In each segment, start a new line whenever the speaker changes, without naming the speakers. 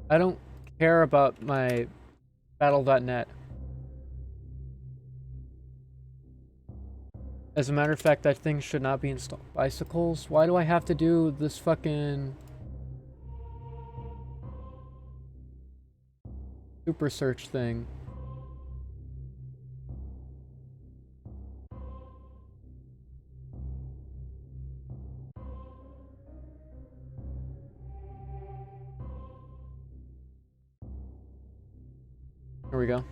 I don't care about my battle.net. As a matter of fact, that thing should not be installed. Bicycles? Why do I have to do this fucking super search thing? Here we go.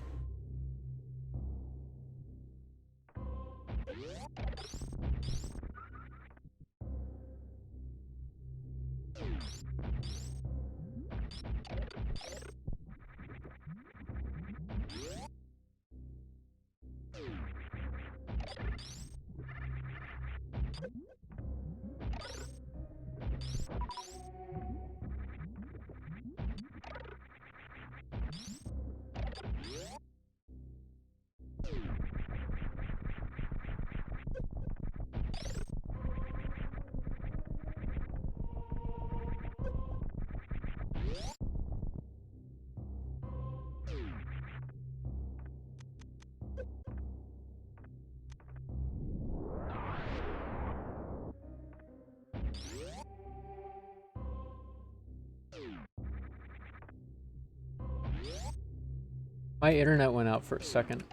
My internet went out for a second.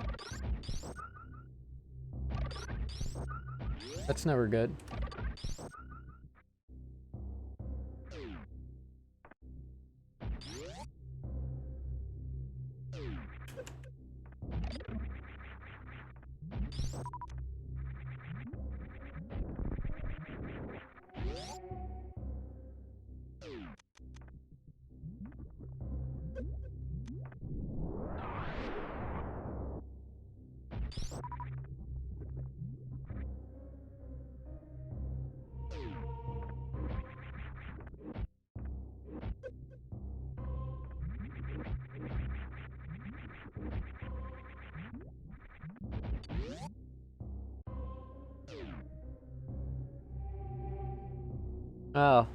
That's never good. Oh.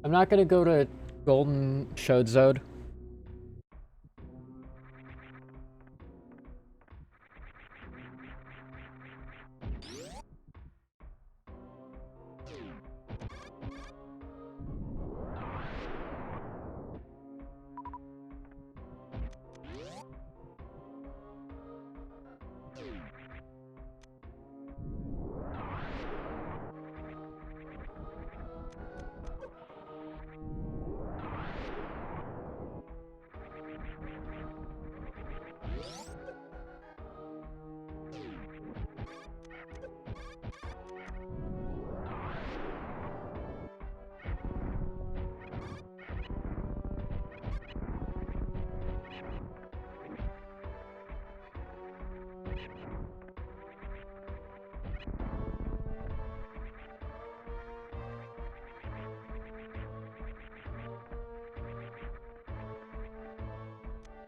I'm not gonna go to Golden Shode Zone.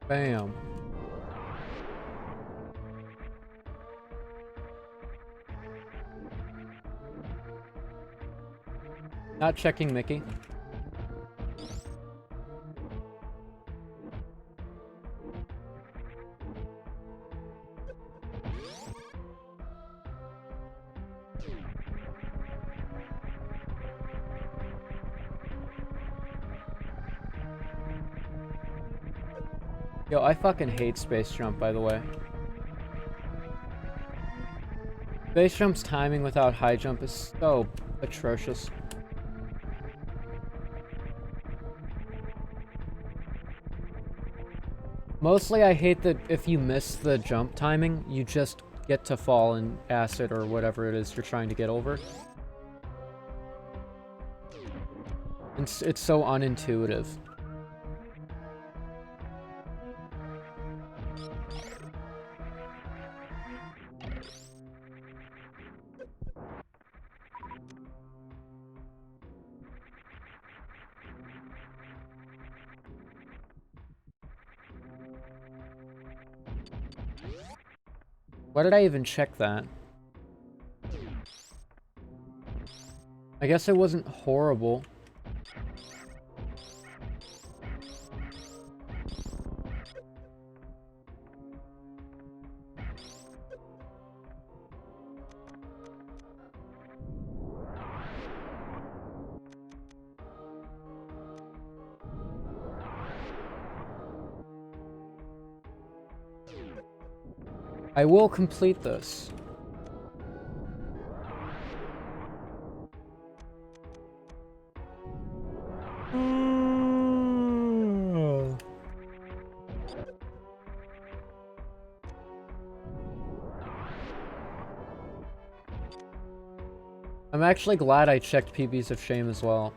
Bam. Not checking Mickey. Yo, I fucking hate Space Jump, by the way. Space Jump's timing without high jump is so atrocious. Mostly I hate that if you miss the jump timing, you just get to fall in acid or whatever it is you're trying to get over. It's so unintuitive. Why did I even check that? I guess it wasn't horrible. I will complete this. I'm actually glad I checked PBs of Shame as well.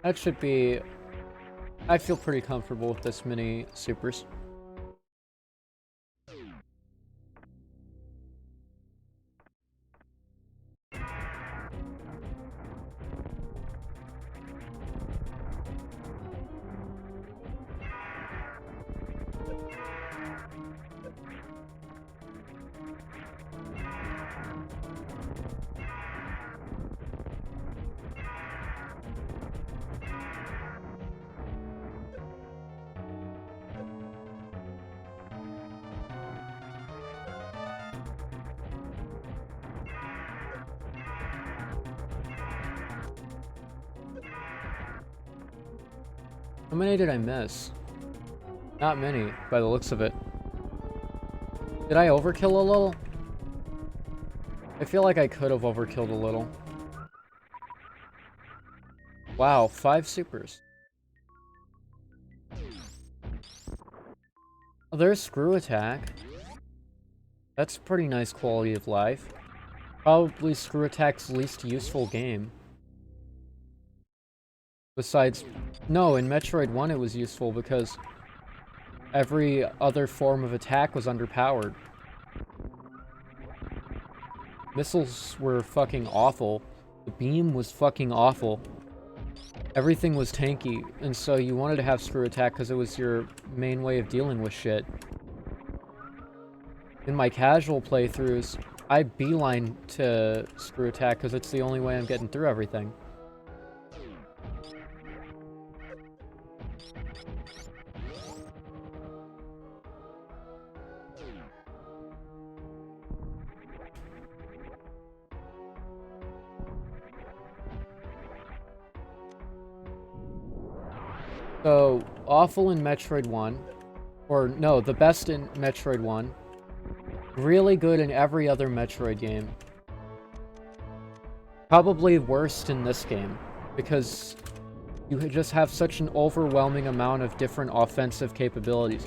That should be... I feel pretty comfortable with this many supers. How many did I miss? Not many, by the looks of it. Did I overkill a little? I feel like I could have overkilled a little. Wow, 5 supers. Oh, there's Screw Attack. That's pretty nice quality of life. Probably Screw Attack's least useful game. Besides... No, in Metroid 1 it was useful because every other form of attack was underpowered. Missiles were fucking awful. The beam was fucking awful. Everything was tanky, and so you wanted to have Screw Attack because it was your main way of dealing with shit. In my casual playthroughs, I beeline to Screw Attack because it's the only way I'm getting through everything. So, awful in Metroid 1. Or, no, the best in Metroid 1. Really good in every other Metroid game. Probably worst in this game. Because you just have such an overwhelming amount of different offensive capabilities.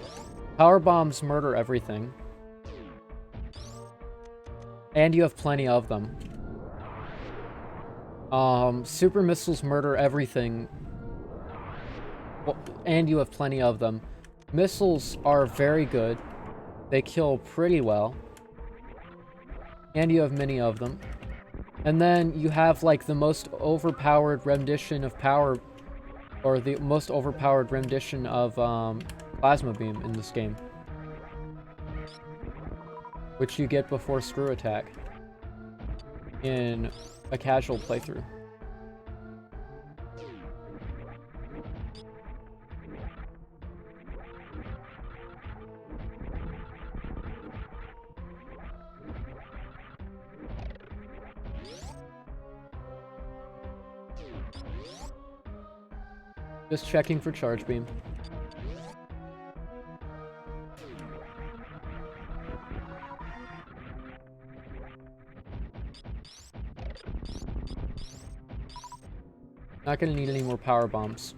Power bombs murder everything. And you have plenty of them. Super missiles murder everything. And you have plenty of them. Missiles are very good. They kill pretty well. And you have many of them. And then you have, like, the most overpowered rendition of power, or the most overpowered rendition of, Plasma Beam in this game. Which you get before Screw Attack in a casual playthrough. Just checking for Charge Beam. Not gonna need any more power bombs.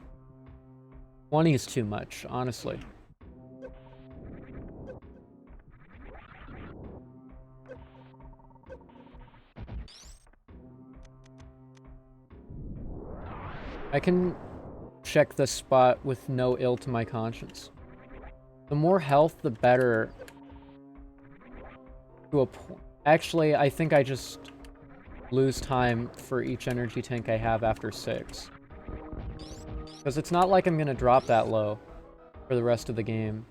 20 is too much, honestly. I can check this spot with no ill to my conscience. The more health, the better. To a point. Actually, I think I just lose time for each energy tank I have after 6. Because it's not like I'm gonna drop that low for the rest of the game.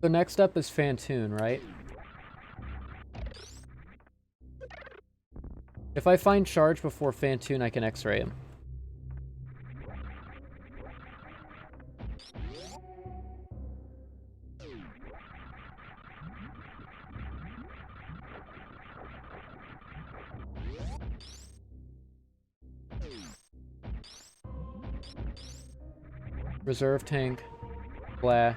So next up is Fantoon, right? If I find charge before Fantoon, I can X-ray him. Reserve tank. Blah.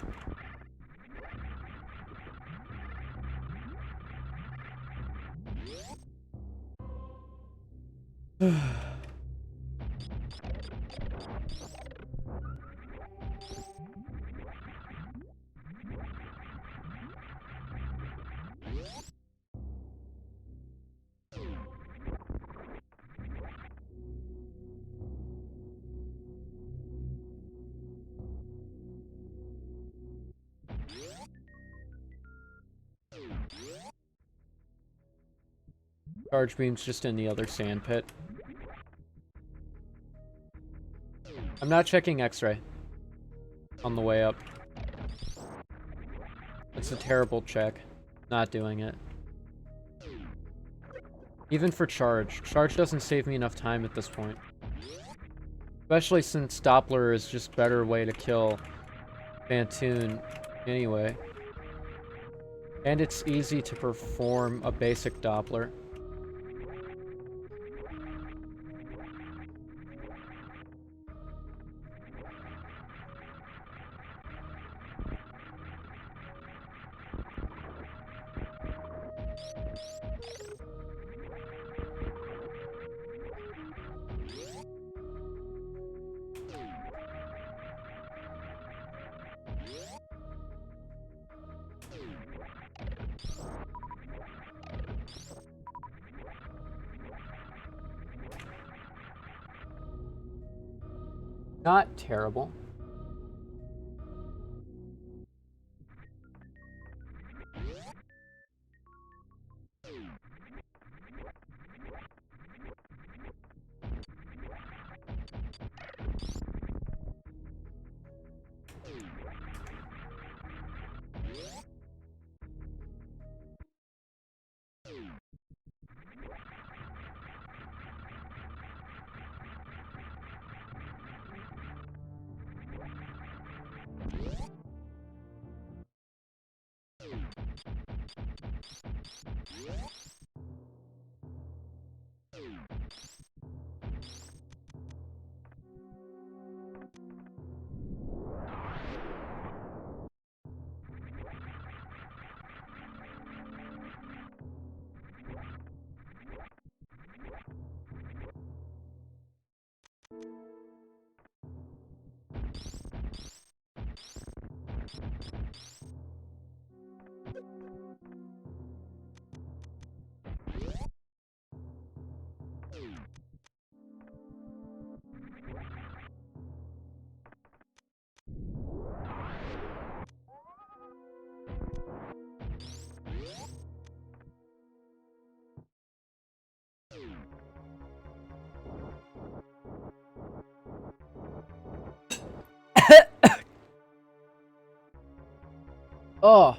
Charge beam's just in the other sand pit. I'm not checking X-ray on the way up. It's a terrible check. Not doing it. Even for charge. Charge doesn't save me enough time at this point. Especially since Doppler is just a better way to kill Fantoon anyway. And it's easy to perform a basic Doppler. Not terrible. Oh!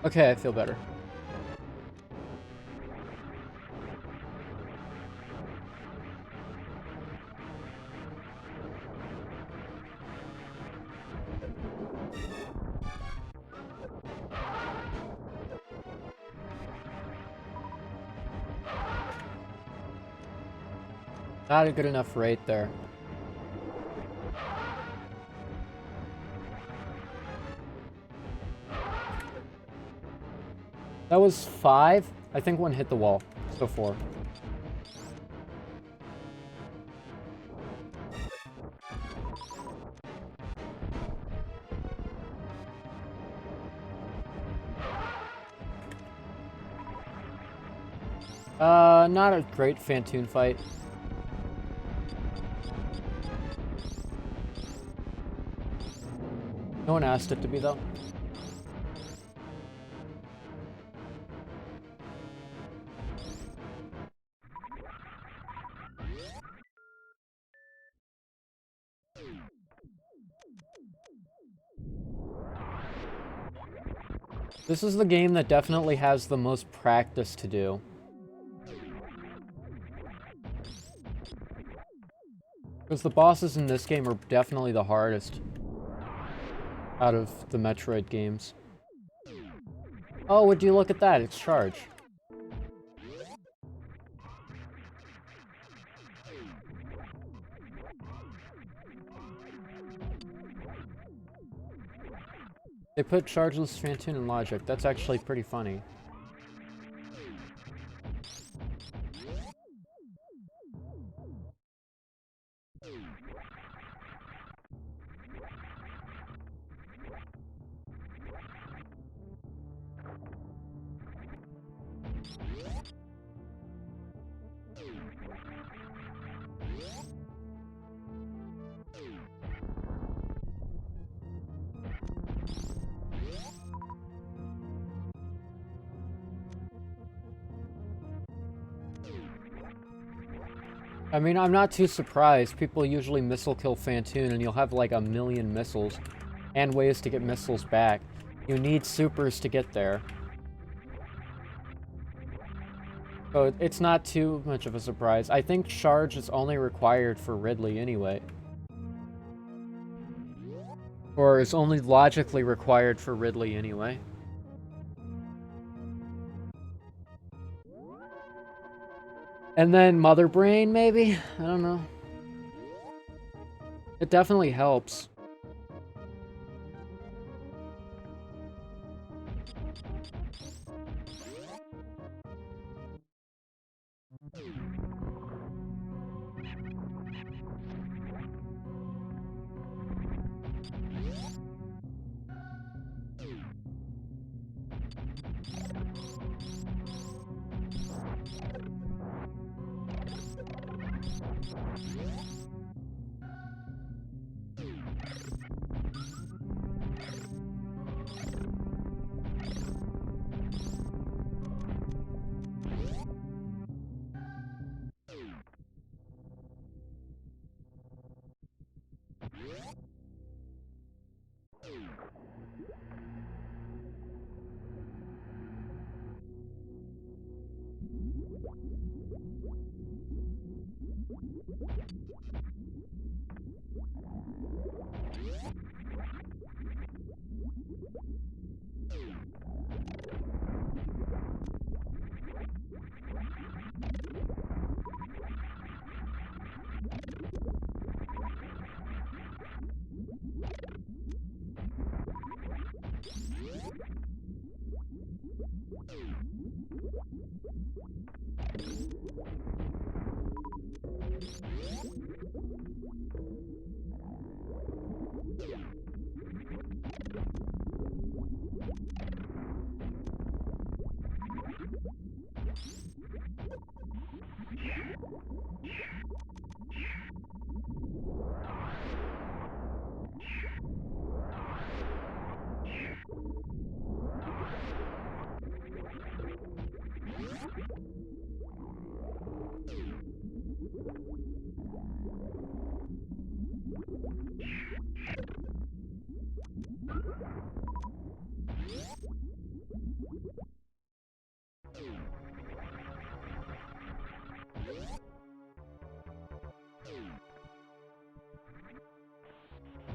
Okay, I feel better. Not a good enough rate there. That was 5. I think one hit the wall. So 4. Not a great Fantoon fight. No one asked it to be, though. This is the game that definitely has the most practice to do. Because the bosses in this game are definitely the hardest out of the Metroid games. Oh, would you look at that? It's Charge. They put Chargeless Fantoon in Logic. That's actually pretty funny. I mean, I'm not too surprised. People usually missile kill Fantoon and you'll have like a million missiles and ways to get missiles back. You need supers to get there. So it's not too much of a surprise. I think Charge is only required for Ridley anyway. Or is only logically required for Ridley anyway. And then Mother Brain, maybe? I don't know. It definitely helps.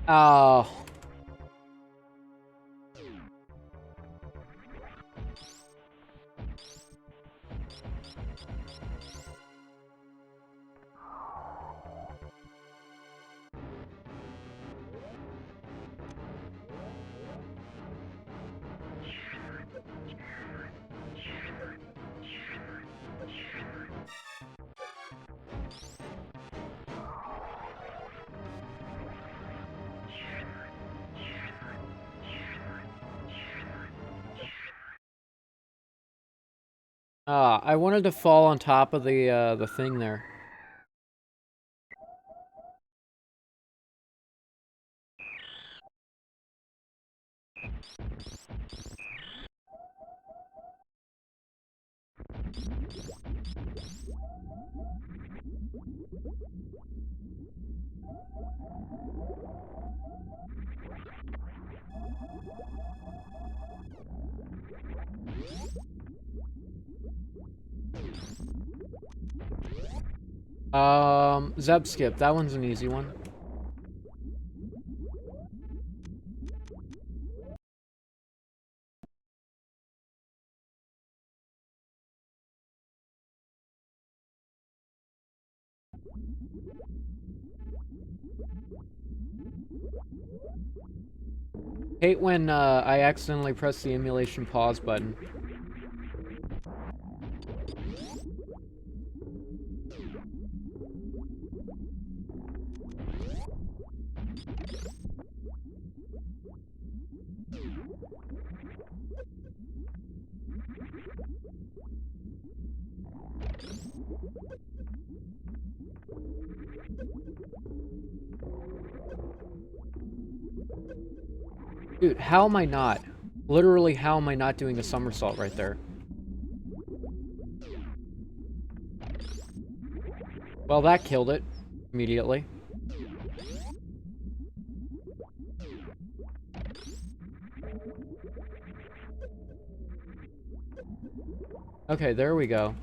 Oh. I wanted to fall on top of the thing there. Zeb skip. That one's an easy one. Hate when I accidentally press the emulation pause button. Dude, how am I not? Literally, how am I not doing a somersault right there? Well, that killed it immediately. Okay, there we go.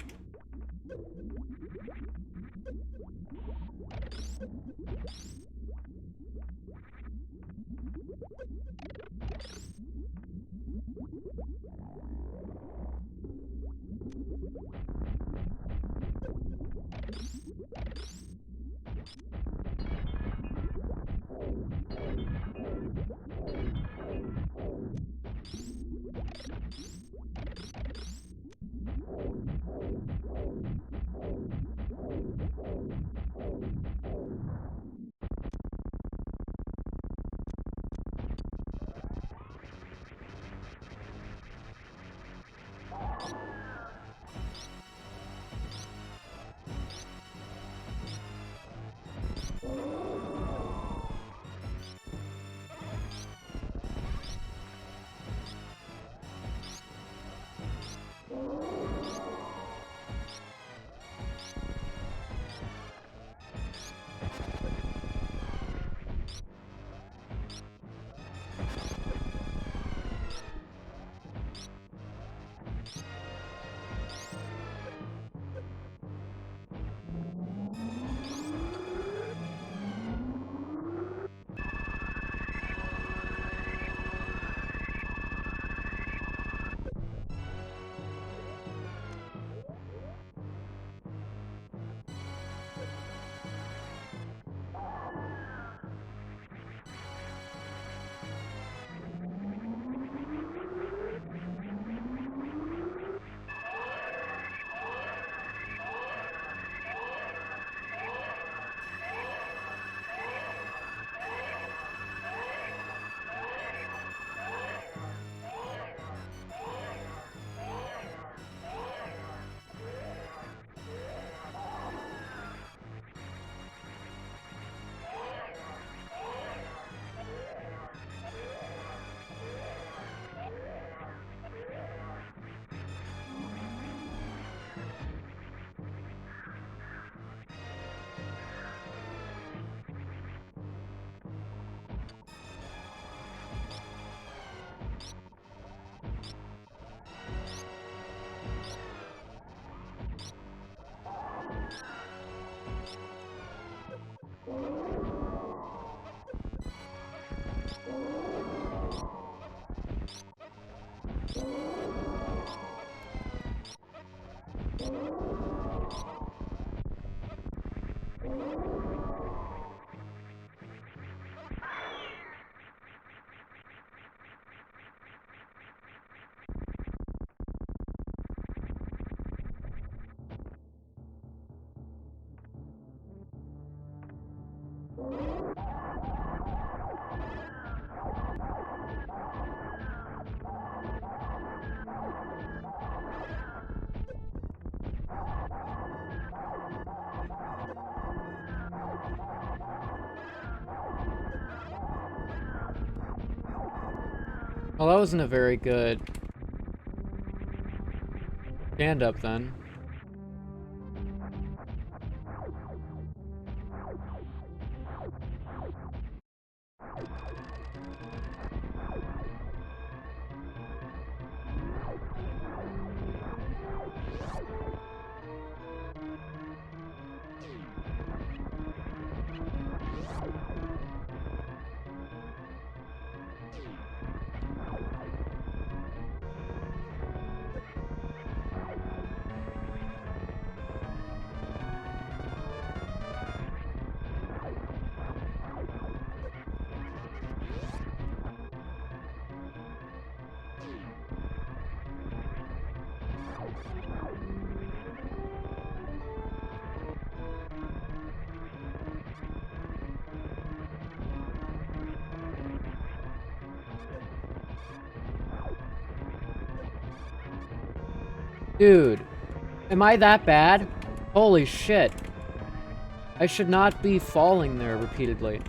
Well, that wasn't a very good stand-up then. Dude, am I that bad? Holy shit. I should not be falling there repeatedly.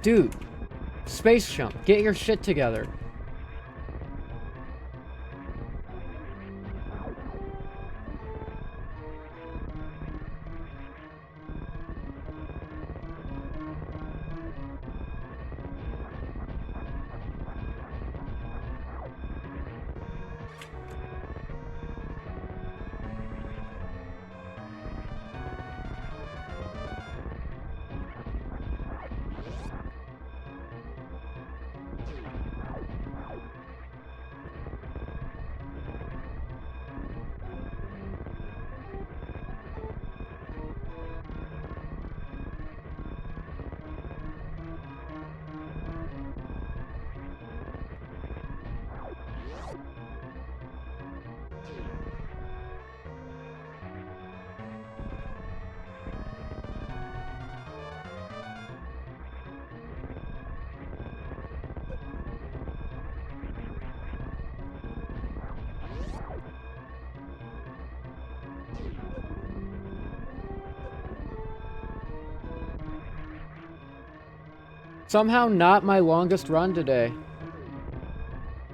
Dude, space jump, get your shit together. Somehow not my longest run today.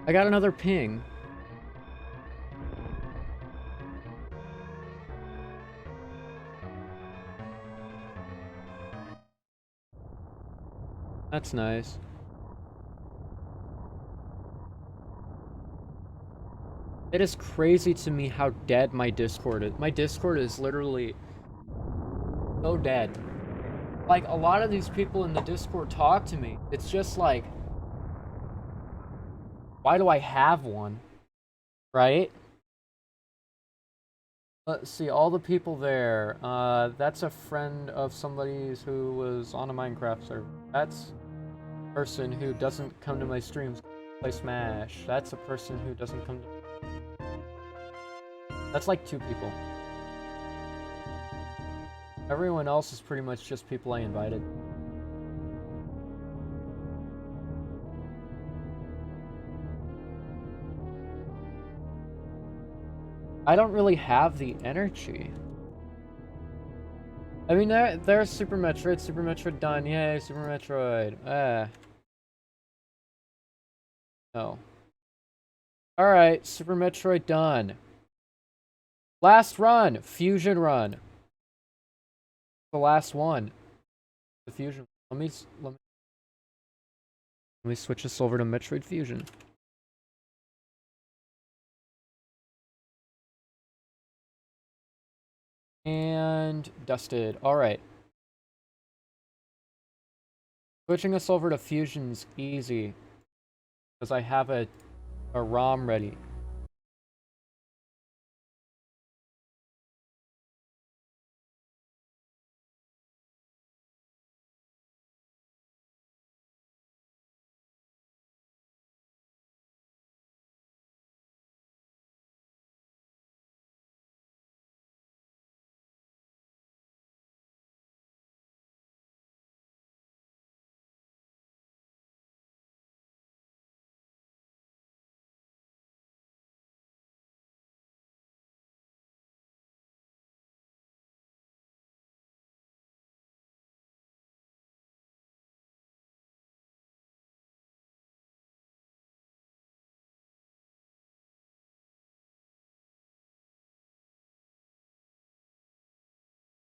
I got another ping. That's nice. It is crazy to me how dead my Discord is. My Discord is literally so dead. Like, a lot of these people in the Discord talk to me. It's just like, why do I have one? Right? Let's see, all the people there. That's a friend of somebody's who was on a Minecraft server. That's a person who doesn't come to my streams, play Smash. That's a person who doesn't come to... That's like 2 people. Everyone else is pretty much just people I invited. I don't really have the energy. I mean, there's Super Metroid. Super Metroid done. Yay, Super Metroid. No. Alright, Super Metroid done. Last run! Fusion run. The last one. The Fusion. Let me switch this over to Metroid Fusion. And dusted. Alright. Switching us over to Fusion's easy. Because I have a ROM ready.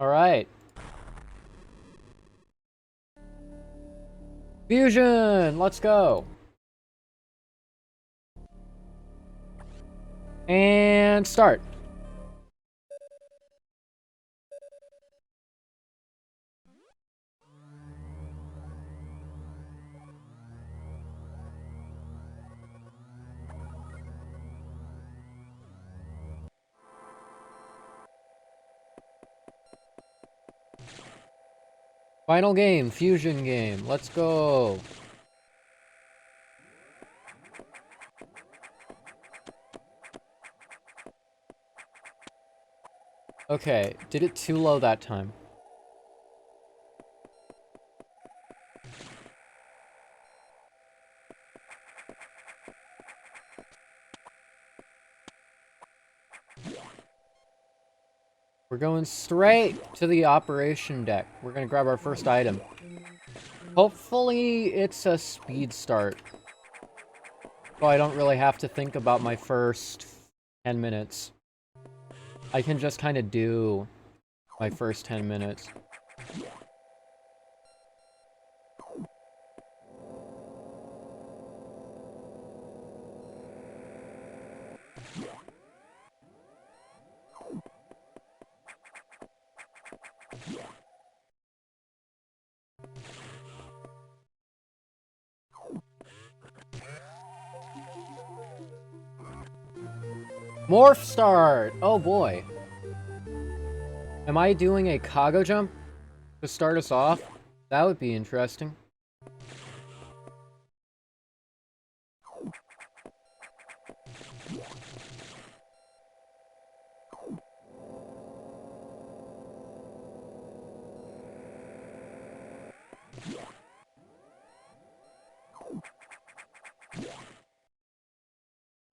Alright. Fusion! Let's go! And start. Final game, Fusion game. Let's go. Okay, did it too low that time. We're going straight to the operation deck. We're gonna grab our first item. Hopefully it's a speed start. So I don't really have to think about my first 10 minutes. I can just kind of do my first 10 minutes. Morph start! Oh boy. Am I doing a cargo jump to start us off? That would be interesting.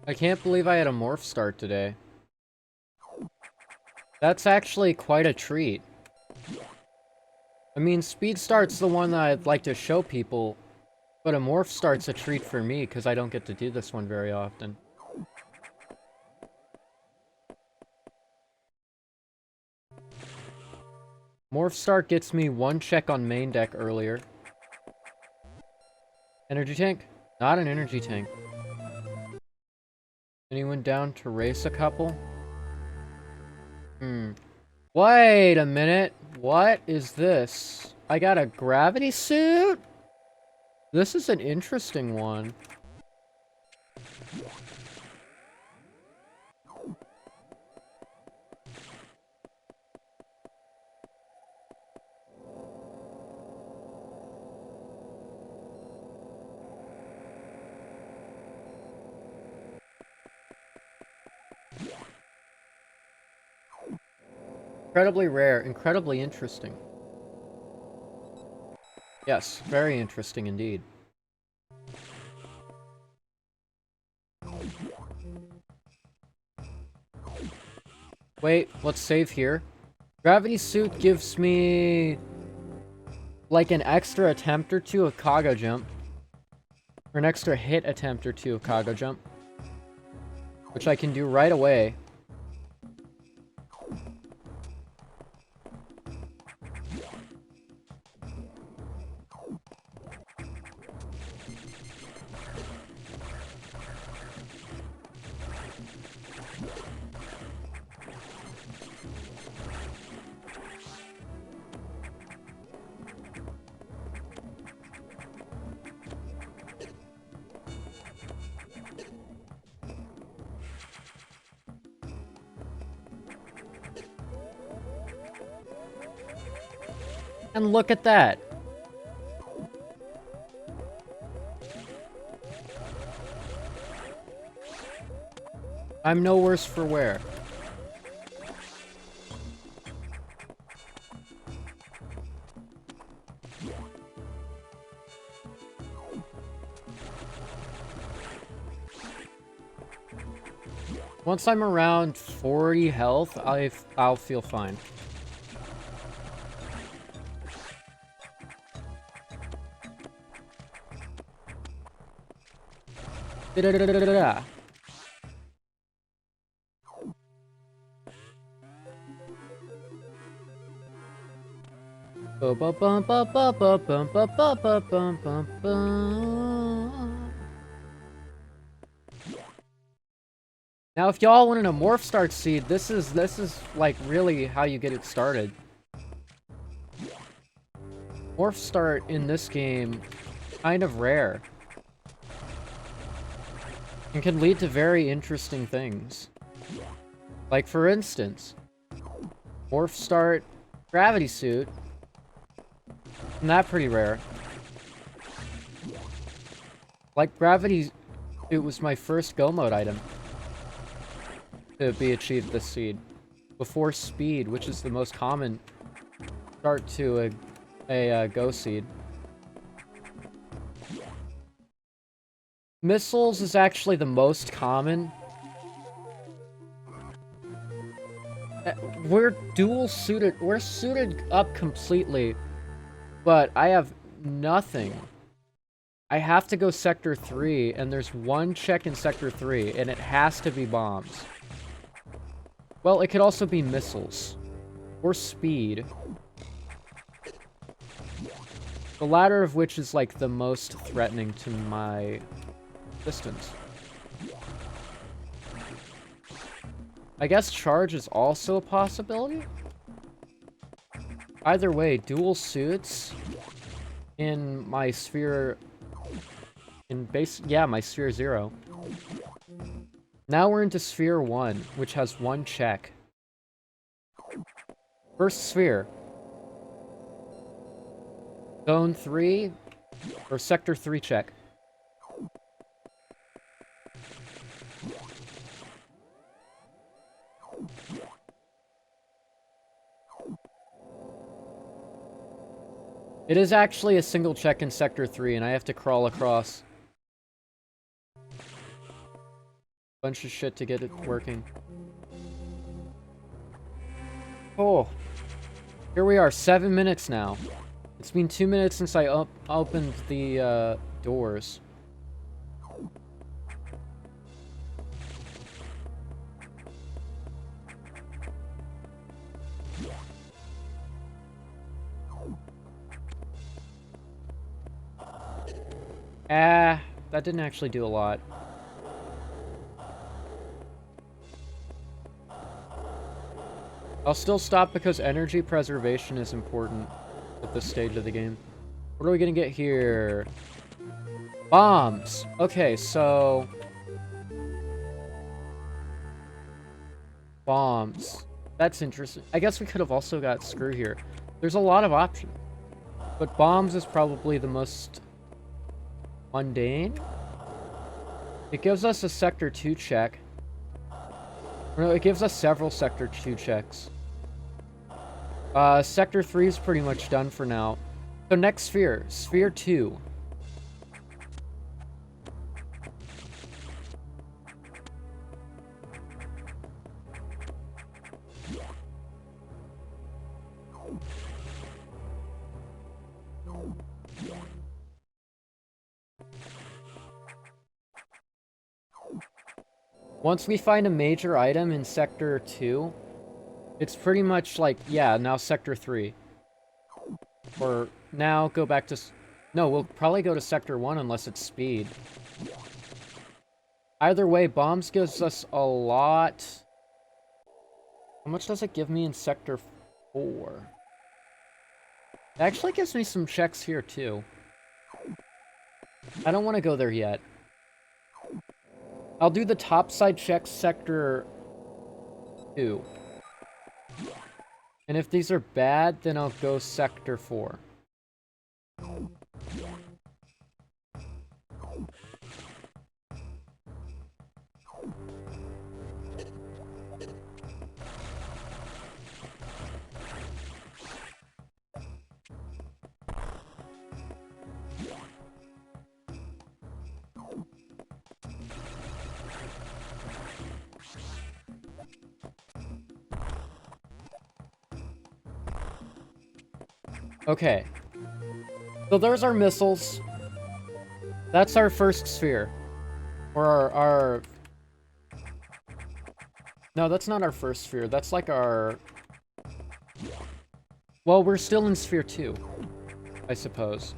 I can't believe I had a morph start today. That's actually quite a treat. I mean, speed start's the one that I'd like to show people, but a morph start's a treat for me because I don't get to do this one very often. Morph start gets me one check on main deck earlier. Energy tank? Not an energy tank. Anyone down to race a couple? Wait a minute. What is this? I got a gravity suit? This is an interesting one. Incredibly rare, incredibly interesting. Yes, very interesting indeed. Wait, let's save here. Gravity suit gives me like an extra attempt or two of cargo jump. Or an extra hit attempt or two of cargo jump. Which I can do right away. And look at that. I'm no worse for wear. Once I'm around 40 health, I'll feel fine. Da-da-da-da-da-da. Now, if y'all wanted a Morph Start seed, this is like really how you get it started. Morph Start in this game, kind of rare. And can lead to very interesting things. Like, for instance, Morph Start Gravity Suit. Isn't that pretty rare? Like, Gravity, it was my first Go Mode item to be achieved this seed. Before Speed, which is the most common start to a Go seed. Missiles is actually the most common. We're dual suited. We're suited up completely, but I have nothing. I have to go Sector 3, and there's one check in Sector 3, and it has to be bombs. Well, it could also be missiles. Or speed. The latter of which is, like, the most threatening to my distance. I guess charge is also a possibility? Either way, dual suits in my sphere... yeah, my sphere 0. Now we're into sphere 1, which has one check. First sphere. Zone 3, or Sector 3 check. It is actually a single check in Sector 3, and I have to crawl across a bunch of shit to get it working. Oh. Here we are, 7 minutes now. It's been 2 minutes since I opened the doors. That didn't actually do a lot. I'll still stop because energy preservation is important at this stage of the game. What are we gonna get here? Bombs! Okay, so... bombs. That's interesting. I guess we could have also got screw here. There's a lot of options. But bombs is probably the most... mundane? It gives us a Sector 2 check. No, it gives us several Sector 2 checks. Sector 3 is pretty much done for now. So next sphere. Sphere 2. Once we find a major item in Sector 2, it's pretty much like, yeah, now Sector 3. Or now go back to... no, we'll probably go to Sector 1 unless it's speed. Either way, bombs gives us a lot... How much does it give me in Sector 4? It actually gives me some checks here, too. I don't want to go there yet. I'll do the topside check Sector 2. And if these are bad, then I'll go Sector 4. Okay. So there's our missiles. That's our first sphere. Or our... No, that's not our first sphere. That's like our... Well, we're still in Sphere 2, I suppose.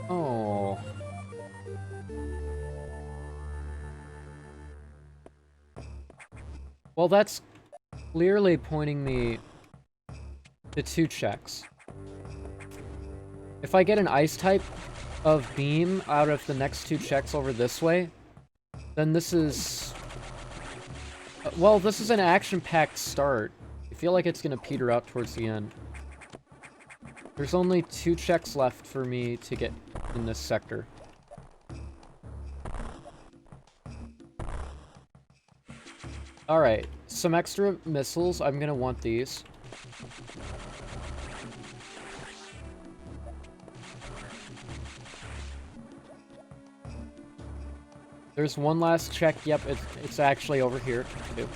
Oh. Well, that's clearly pointing me to 2 checks. If I get an ice type of beam out of the next 2 checks over this way, then this is... well, this is an action-packed start. I feel like it's gonna peter out towards the end. There's only 2 checks left for me to get in this sector. Alright, some extra missiles. I'm gonna want these. There's one last check. Yep, it's actually over here, too.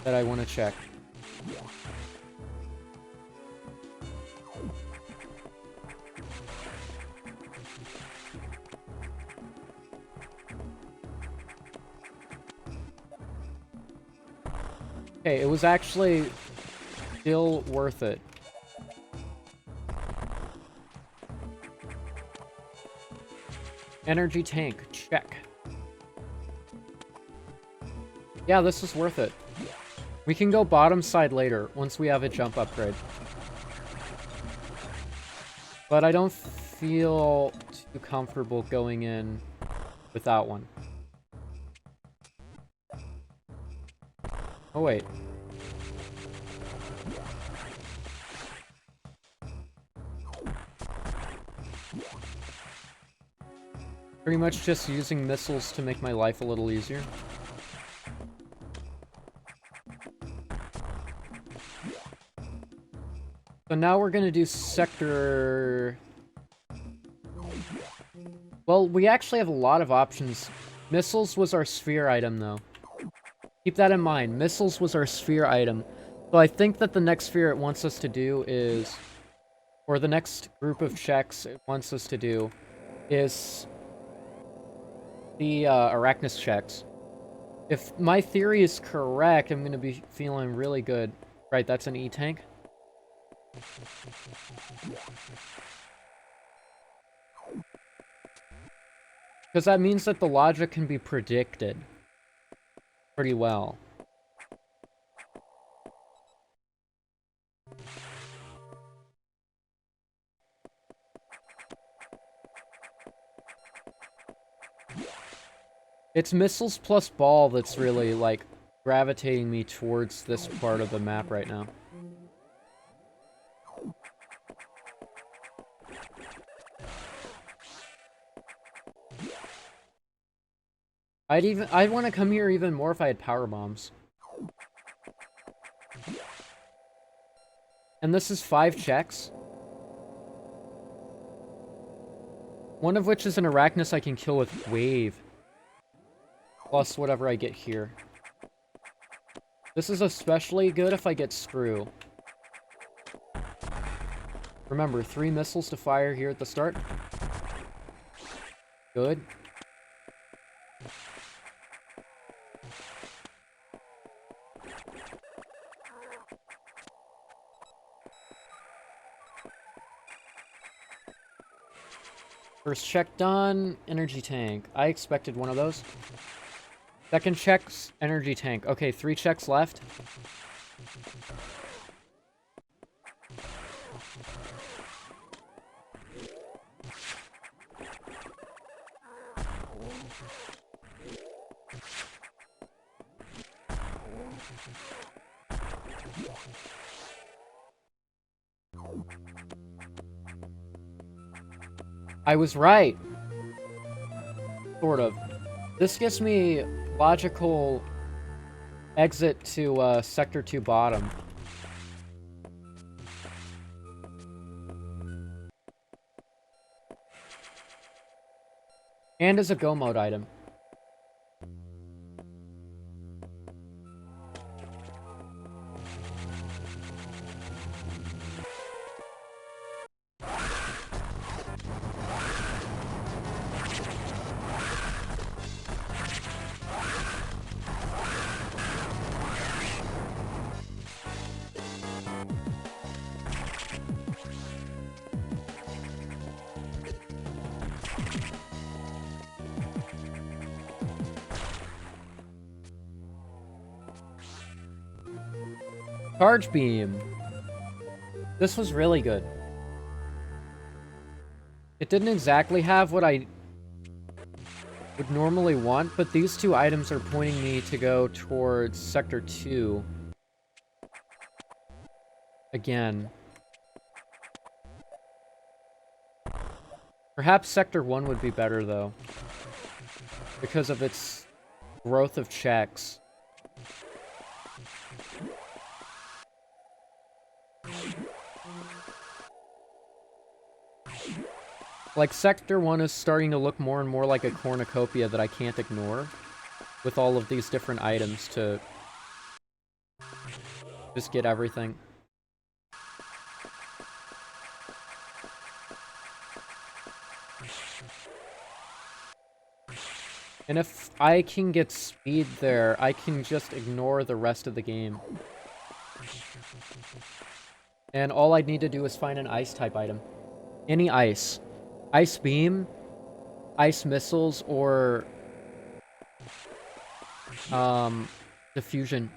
That I want to check. Okay, it was actually still worth it. Energy tank, check. Yeah, this is worth it. We can go bottom side later, once we have a jump upgrade. But I don't feel too comfortable going in without one. Oh, wait. Pretty much just using missiles to make my life a little easier. So now we're gonna do sector... Well, we actually have a lot of options. Missiles was our sphere item, though. Keep that in mind. Missiles was our sphere item. So I think that the next sphere it wants us to do is... or the next group of checks it wants us to do is... the Arachnus checks. If my theory is correct, I'm gonna be feeling really good. Right, that's an E-tank. Because that means that the logic can be predicted pretty well. It's missiles plus ball that's really, like, gravitating me towards this part of the map right now. I'd want to come here even more if I had power bombs. And this is 5 checks. One of which is an Arachnus I can kill with wave. Plus whatever I get here. This is especially good if I get screw. Remember, 3 missiles to fire here at the start. Good. First check done. Energy tank. I expected one of those. Second check's energy tank. Okay, 3 checks left. I was right. Sort of. This gives me logical exit to Sector 2 bottom. And as a go mode item. Charge beam. This was really good. It didn't exactly have what I would normally want, but these two items are pointing me to go towards Sector 2. Again. Perhaps Sector 1 would be better, though. Because of its growth of checks. Like, Sector 1 is starting to look more and more like a cornucopia that I can't ignore. With all of these different items to just get everything. And if I can get speed there, I can just ignore the rest of the game. And all I'd need to do is find an ice-type item. Any ice. Ice beam, ice missiles, or diffusion.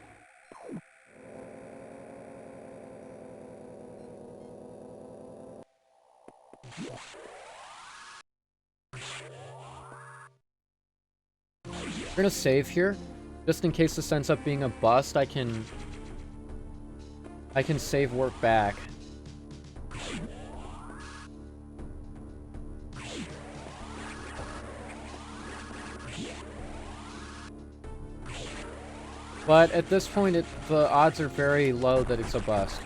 We're gonna save here, just in case this ends up being a bust. I can save work back. But at this point, the odds are very low that it's a bust.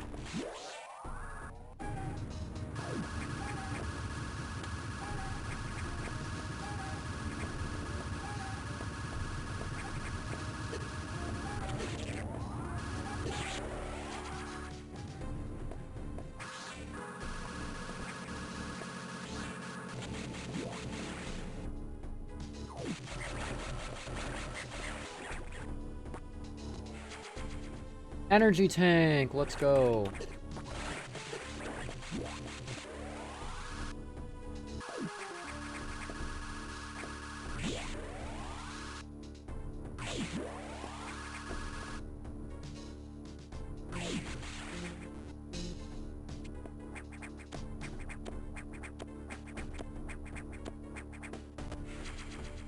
Energy tank, let's go.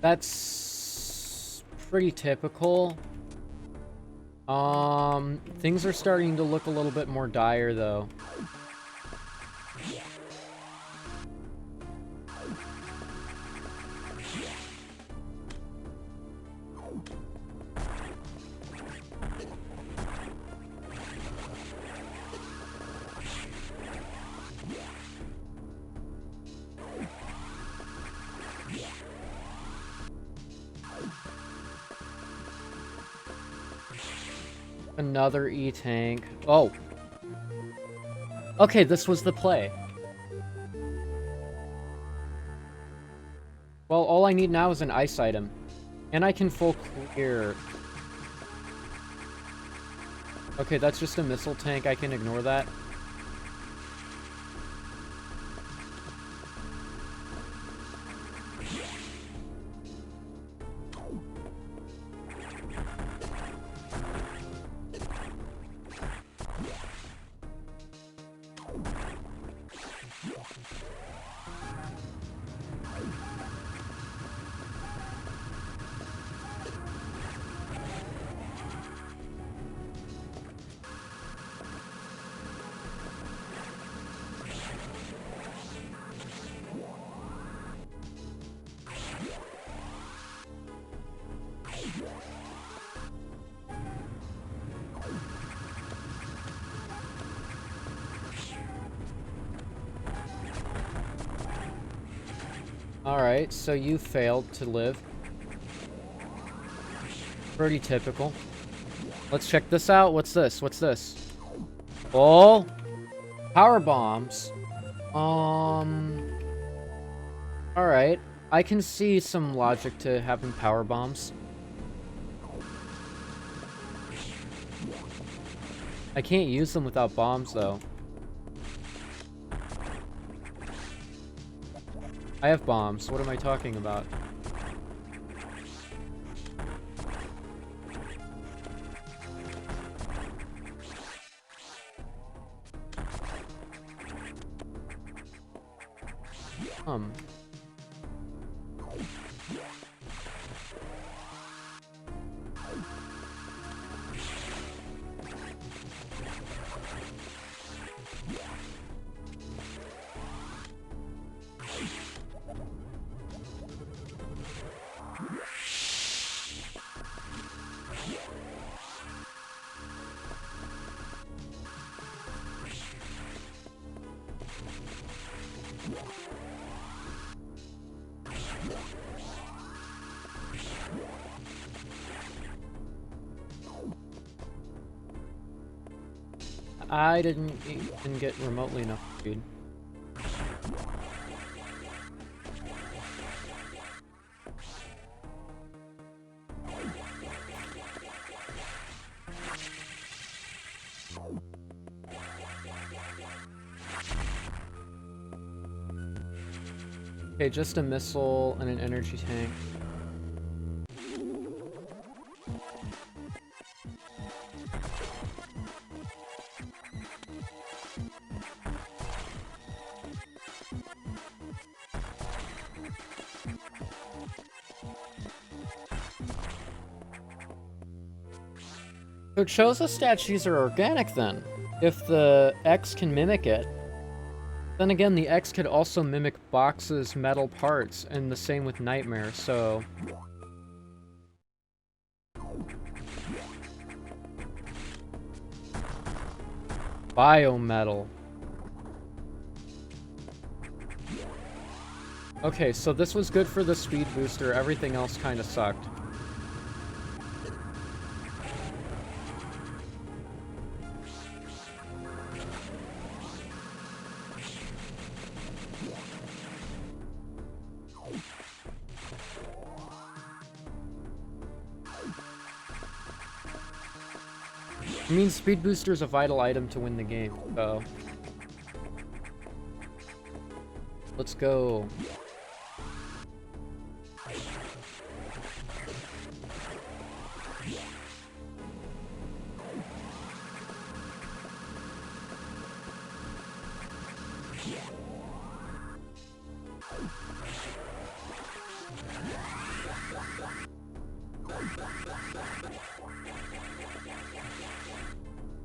That's pretty typical. Things are starting to look a little bit more dire, though. Another E-tank. Oh. Okay, this was the play. Well, all I need now is an ice item. And I can full clear. Okay, that's just a missile tank. I can ignore that. Alright, so you failed to live. Pretty typical. Let's check this out. What's this? What's this? Oh! Power bombs. Alright. I can see some logic to having power bombs. I can't use them without bombs, though. I have bombs. What am I talking about? I didn't even get remotely enough speed. Okay, just a missile and an energy tank. So it shows the statues are organic then, if the X can mimic it. Then again, the X could also mimic Box's metal parts, and the same with Nightmare, so... Biometal. Okay, so this was good for the speed booster, everything else kinda sucked. I mean, speed booster is a vital item to win the game, so... Let's go.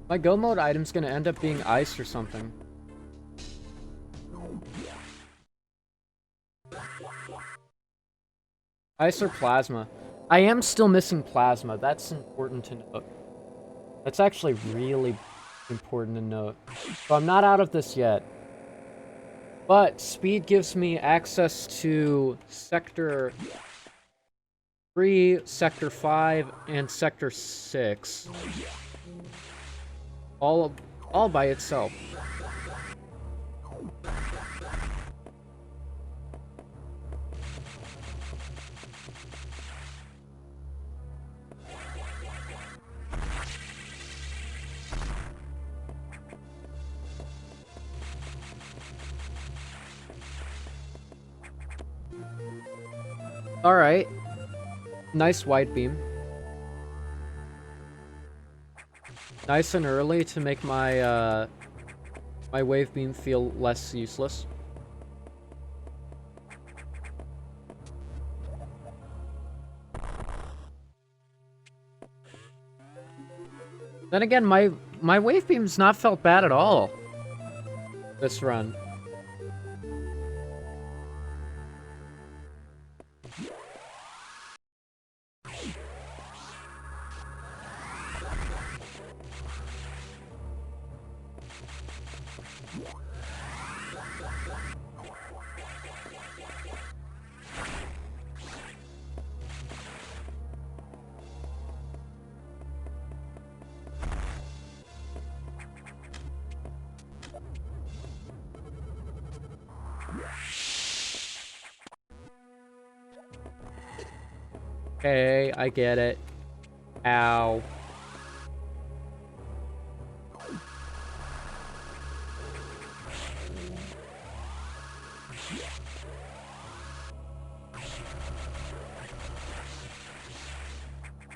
My go mode item's gonna end up being ice or something. Ice or plasma. I am still missing plasma. That's important to note. That's actually really important to note. So I'm not out of this yet. But speed gives me access to Sector 3, Sector 5, and Sector 6. All by itself. Alright. Nice wide beam. Nice and early to make my, my wave beam feel less useless. Then again, my wave beam's not felt bad at all this run. Okay, I get it. Ow.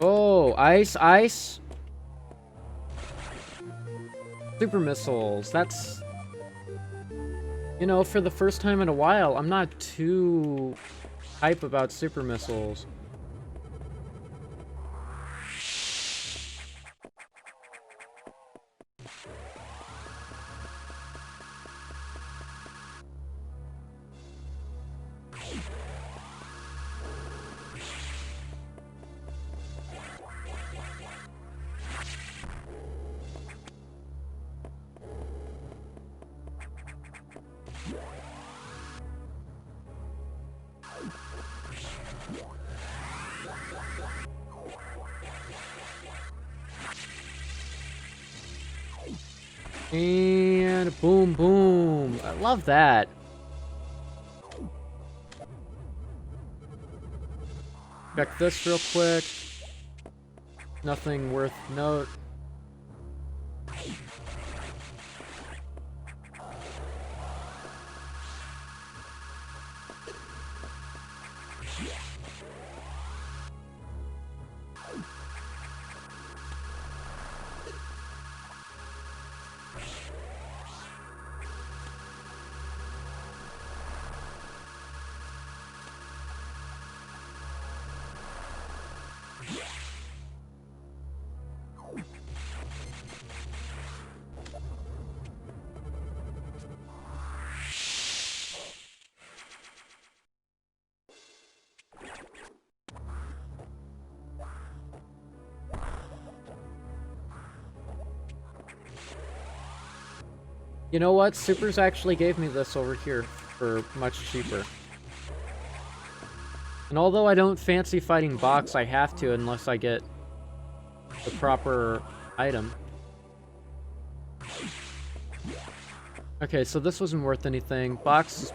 Oh, ice, ice. Super missiles, that's You know, for the first time in a while, I'm not too hype about super missiles. And boom, boom. I love that. Check this real quick. Nothing worth note. You know what? Supers actually gave me this over here for much cheaper. And although I don't fancy fighting box, I have to unless I get the proper item. Okay, so this wasn't worth anything. Box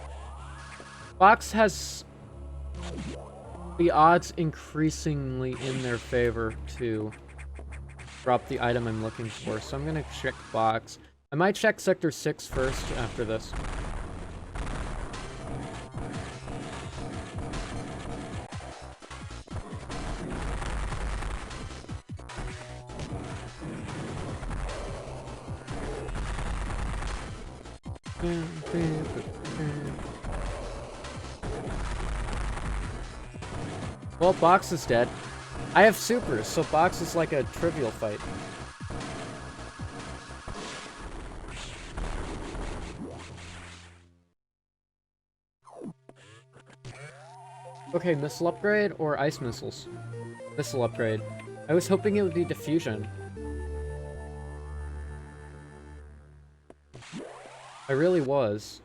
has the odds increasingly in their favor to drop the item I'm looking for, so I'm gonna check box. I might check Sector 6 first after this. Well, box is dead. I have supers, so box is like a trivial fight. Okay, missile upgrade or ice missiles? Missile upgrade. I was hoping it would be diffusion. I really was.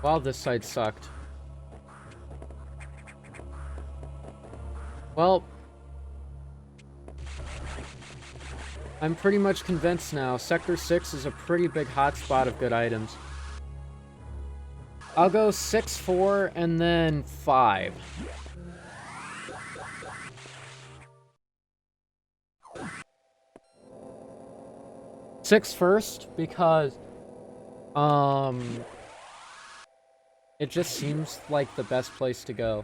Wow, this side sucked. Well, I'm pretty much convinced now. Sector 6 is a pretty big hotspot of good items. I'll go 6, 4, and then 5. Six first, because, it just seems like the best place to go.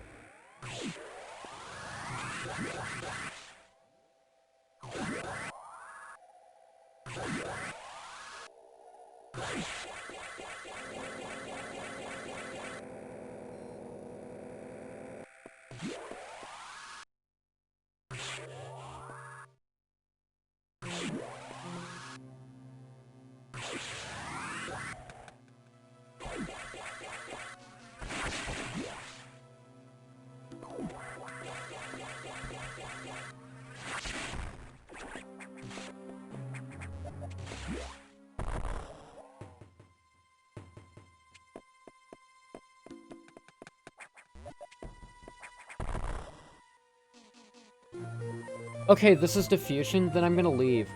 Okay, this is diffusion, then I'm gonna leave.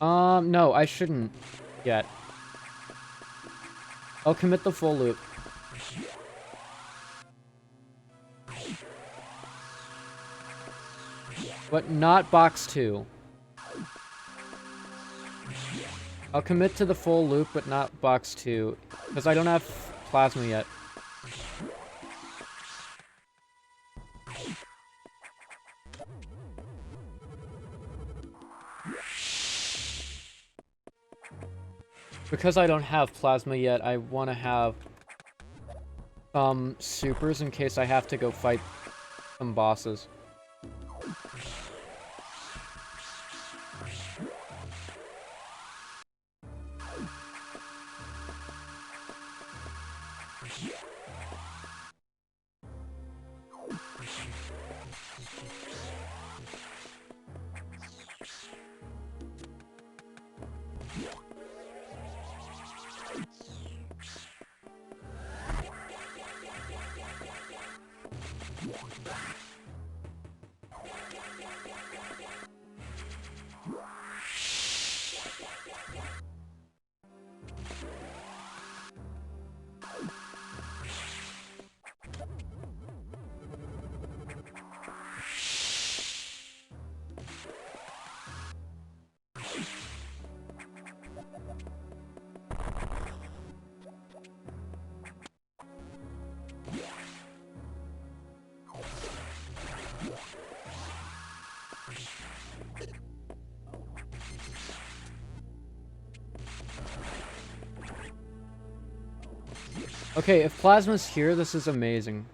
No, I shouldn't yet. I'll commit the full loop. But not box 2. I'll commit to the full loop, but not box 2. Because I don't have plasma yet. Because I don't have plasma yet, I want to have supers in case I have to go fight some bosses. Okay, if plasma's here, this is amazing.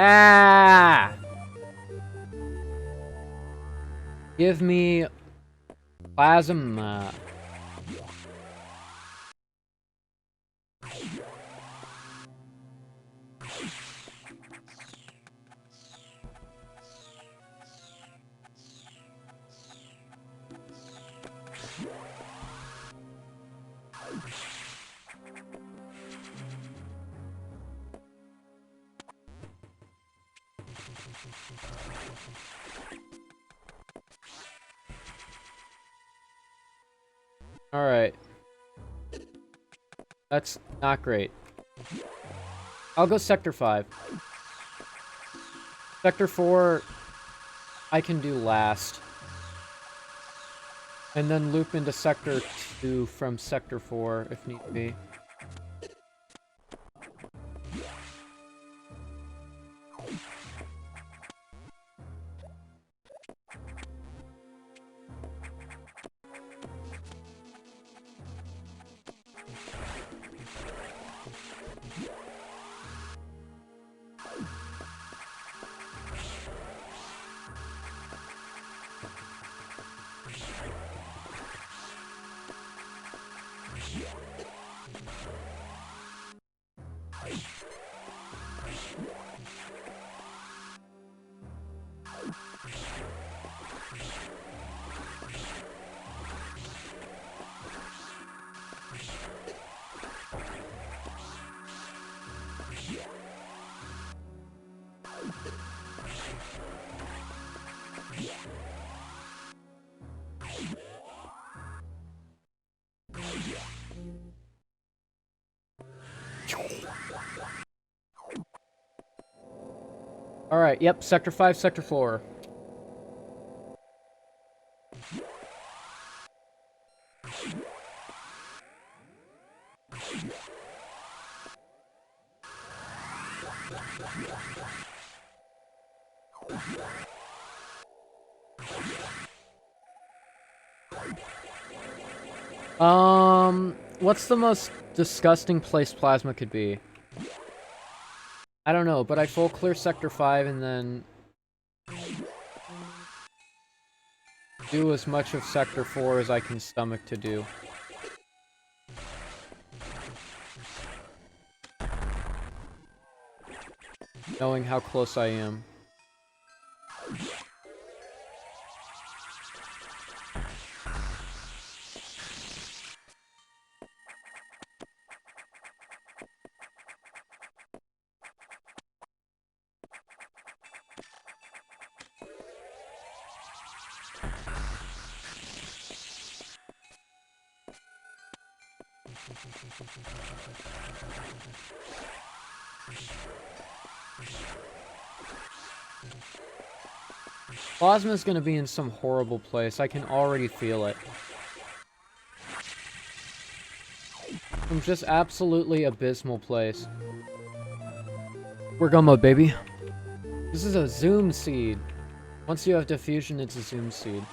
Ah! Give me plasma. Alright. That's not great. I'll go Sector 5. Sector 4, I can do last. And then loop into Sector 2 from Sector 4, if need be. Alright, yep, Sector 5, Sector 4. What's the most disgusting place plasma could be? I don't know, but I full clear Sector 5 and then do as much of Sector 4 as I can stomach to do. Knowing how close I am. Plasma's gonna be in some horrible place. I can already feel it. Some just absolutely abysmal place. We're gummo, baby. This is a zoom seed. Once you have diffusion, it's a zoom seed.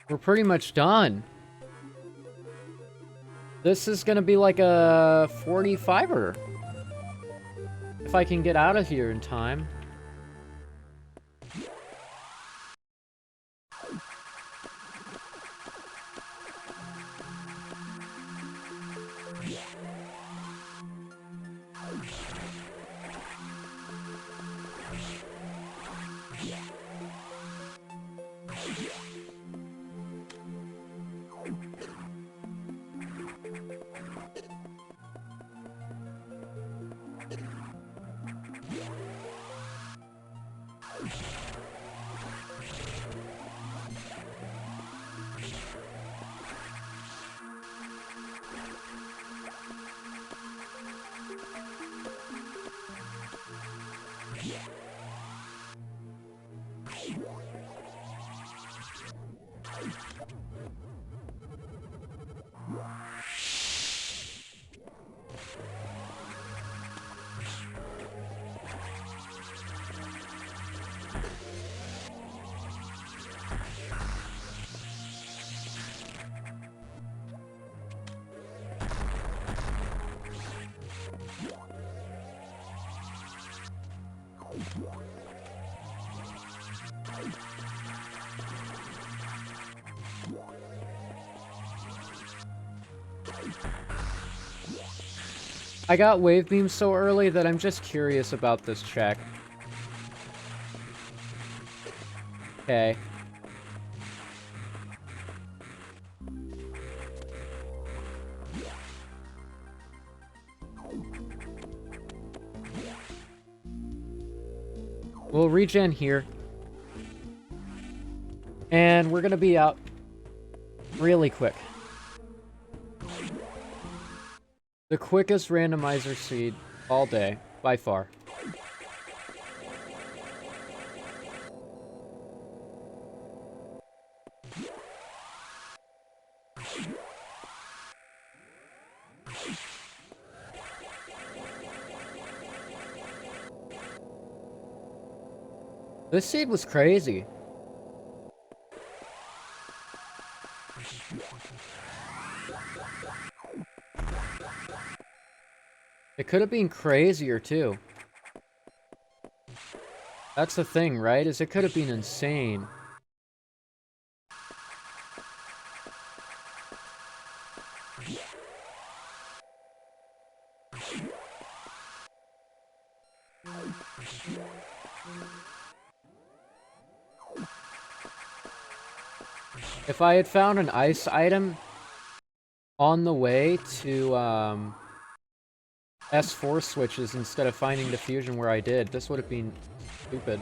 We're pretty much done. This is gonna be like a 45er. If I can get out of here in time. I got wave beam so early that I'm just curious about this check. Okay. We'll regen here. And we're gonna be out really quick. The quickest randomizer seed all day, by far. This seed was crazy. It could have been crazier, too. That's the thing, right? Is it could have been insane. If I had found an ice item on the way to, S4 switches instead of finding the fusion where I did, this would have been stupid.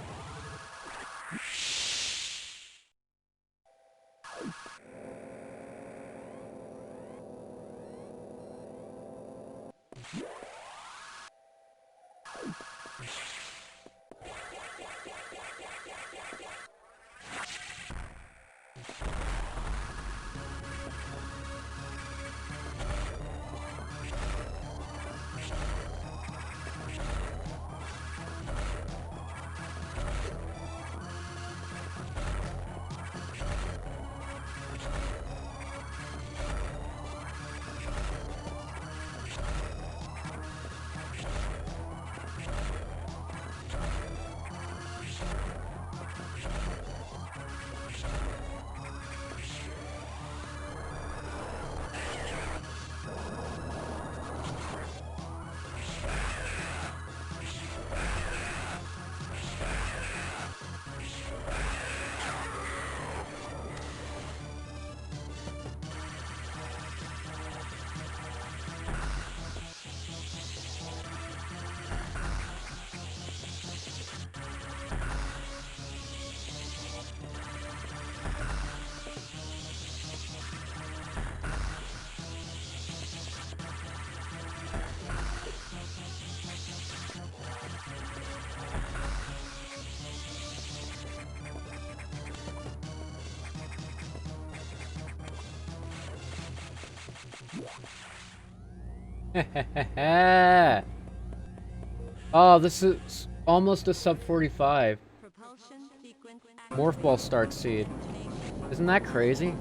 Oh, this is almost a sub 45. Morph ball start seed. Isn't that crazy?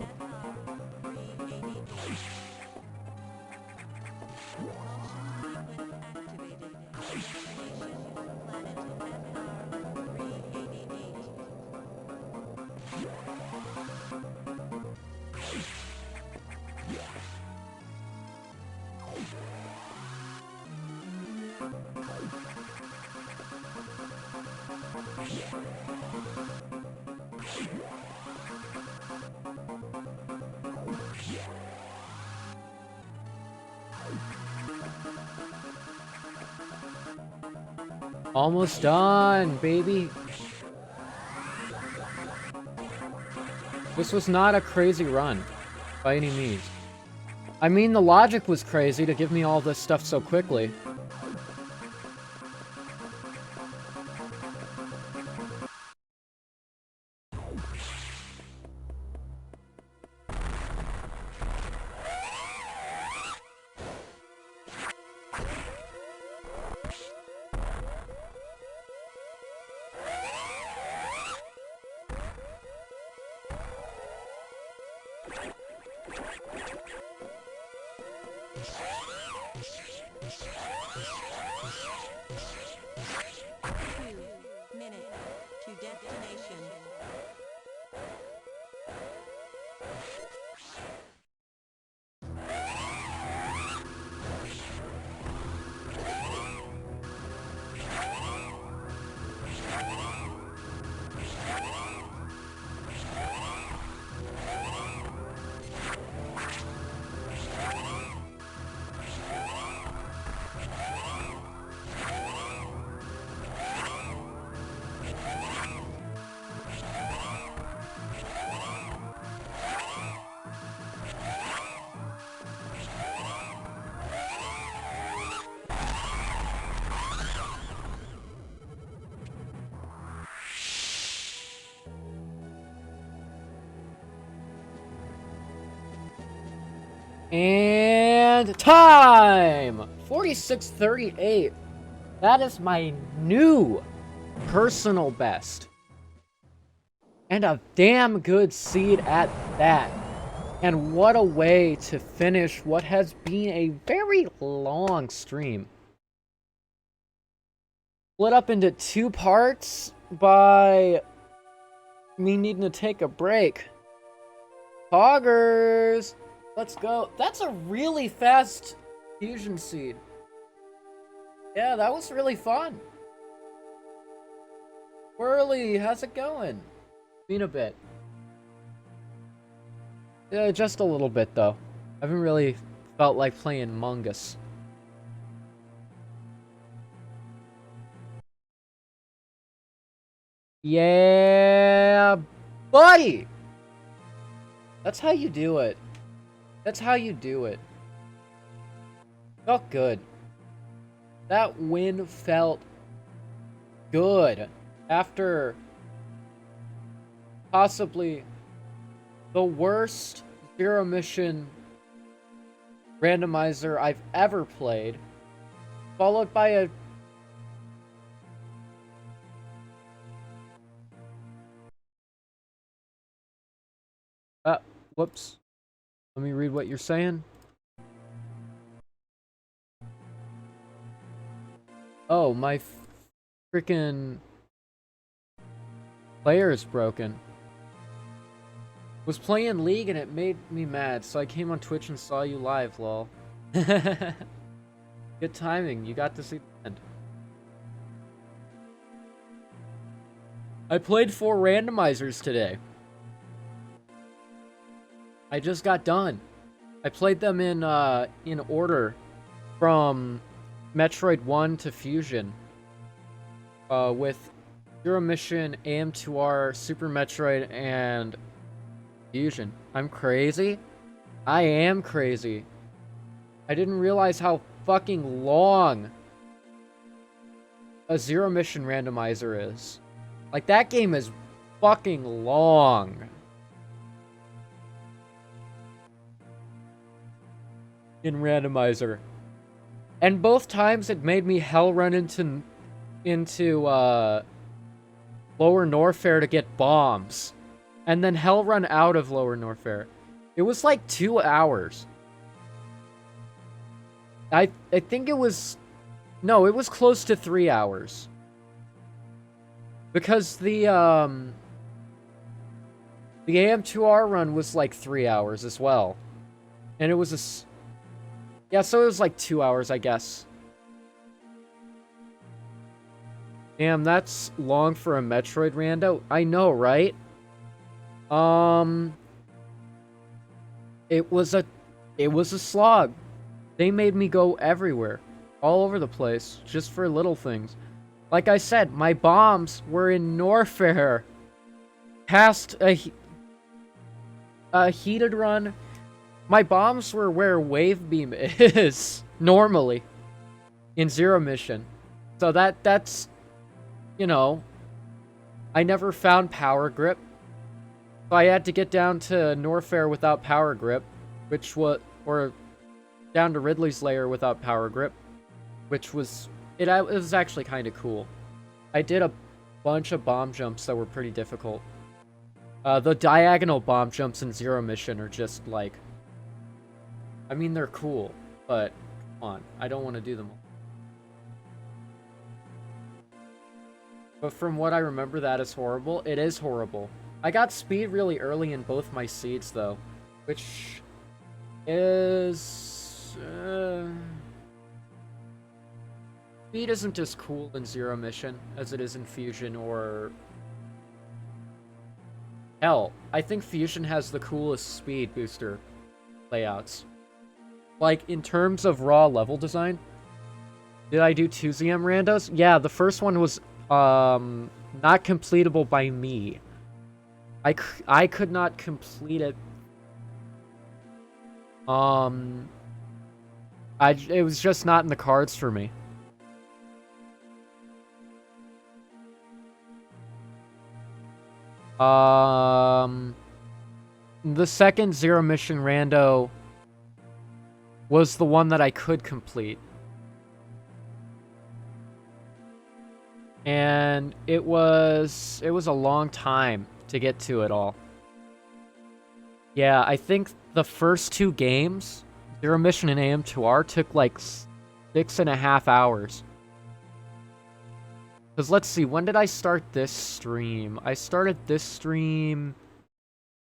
Almost done, baby. This was not a crazy run, by any means. I mean, the logic was crazy to give me all this stuff so quickly. And time! 46:38. That is my new personal best. And a damn good seed at that. And what a way to finish what has been a very long stream. Split up into 2 parts by me needing to take a break. Poggers! Let's go. That's a really fast fusion seed. Yeah, that was really fun. Whirly, how's it going? Been a bit. Yeah, just a little bit, though. I haven't really felt like playing Mungus. Yeah, buddy! That's how you do it. That's how you do it. Felt good. That win felt good. After possibly the worst zero mission randomizer I've ever played, followed by a whoops. Let me read what you're saying. Oh, my freaking player is broken. Was playing League and it made me mad, so I came on Twitch and saw you live, lol. Good timing, you got to see the end. I played 4 randomizers today. I just got done. I played them in order from Metroid 1 to Fusion. With Zero Mission, AM2R, Super Metroid, and Fusion. I'm crazy? I am crazy. I didn't realize how fucking long a Zero Mission randomizer is. Like, that game is fucking long. In randomizer. And both times it made me hell run into Lower Norfair to get bombs. And then hell run out of Lower Norfair. It was like 2 hours. I think it was... No, it was close to 3 hours. Because the AM2R run was like 3 hours as well. And it was a... Yeah, so it was like 2 hours, I guess. Damn, that's long for a Metroid rando. I know, right? It was a slog. They made me go everywhere, all over the place, just for little things. Like I said, my bombs were in Norfair, past a heated run. My bombs were where Wave Beam is, normally, in Zero Mission. So that's, you know, I never found Power Grip. So I had to get down to Norfair without Power Grip, which was, or down to Ridley's Lair without Power Grip, which was, it was actually kind of cool. I did a bunch of bomb jumps that were pretty difficult. The diagonal bomb jumps in Zero Mission are just like, I mean, they're cool, but come on, I don't want to do them all. But from what I remember, that is horrible. It is horrible. I got speed really early in both my seeds, though. Which is... speed isn't as cool in Zero Mission as it is in Fusion or... Hell, I think Fusion has the coolest speed booster layouts. Like, in terms of raw level design, did I do 2 ZM randos? Yeah, the first one was, not completable by me. I could not complete it. It was just not in the cards for me. The second Zero Mission rando was the one that I could complete. And it was a long time to get to it all. Yeah, I think the first 2 games, Zero Mission and AM2R, took like 6.5 hours. Because let's see, when did I start this stream? I started this stream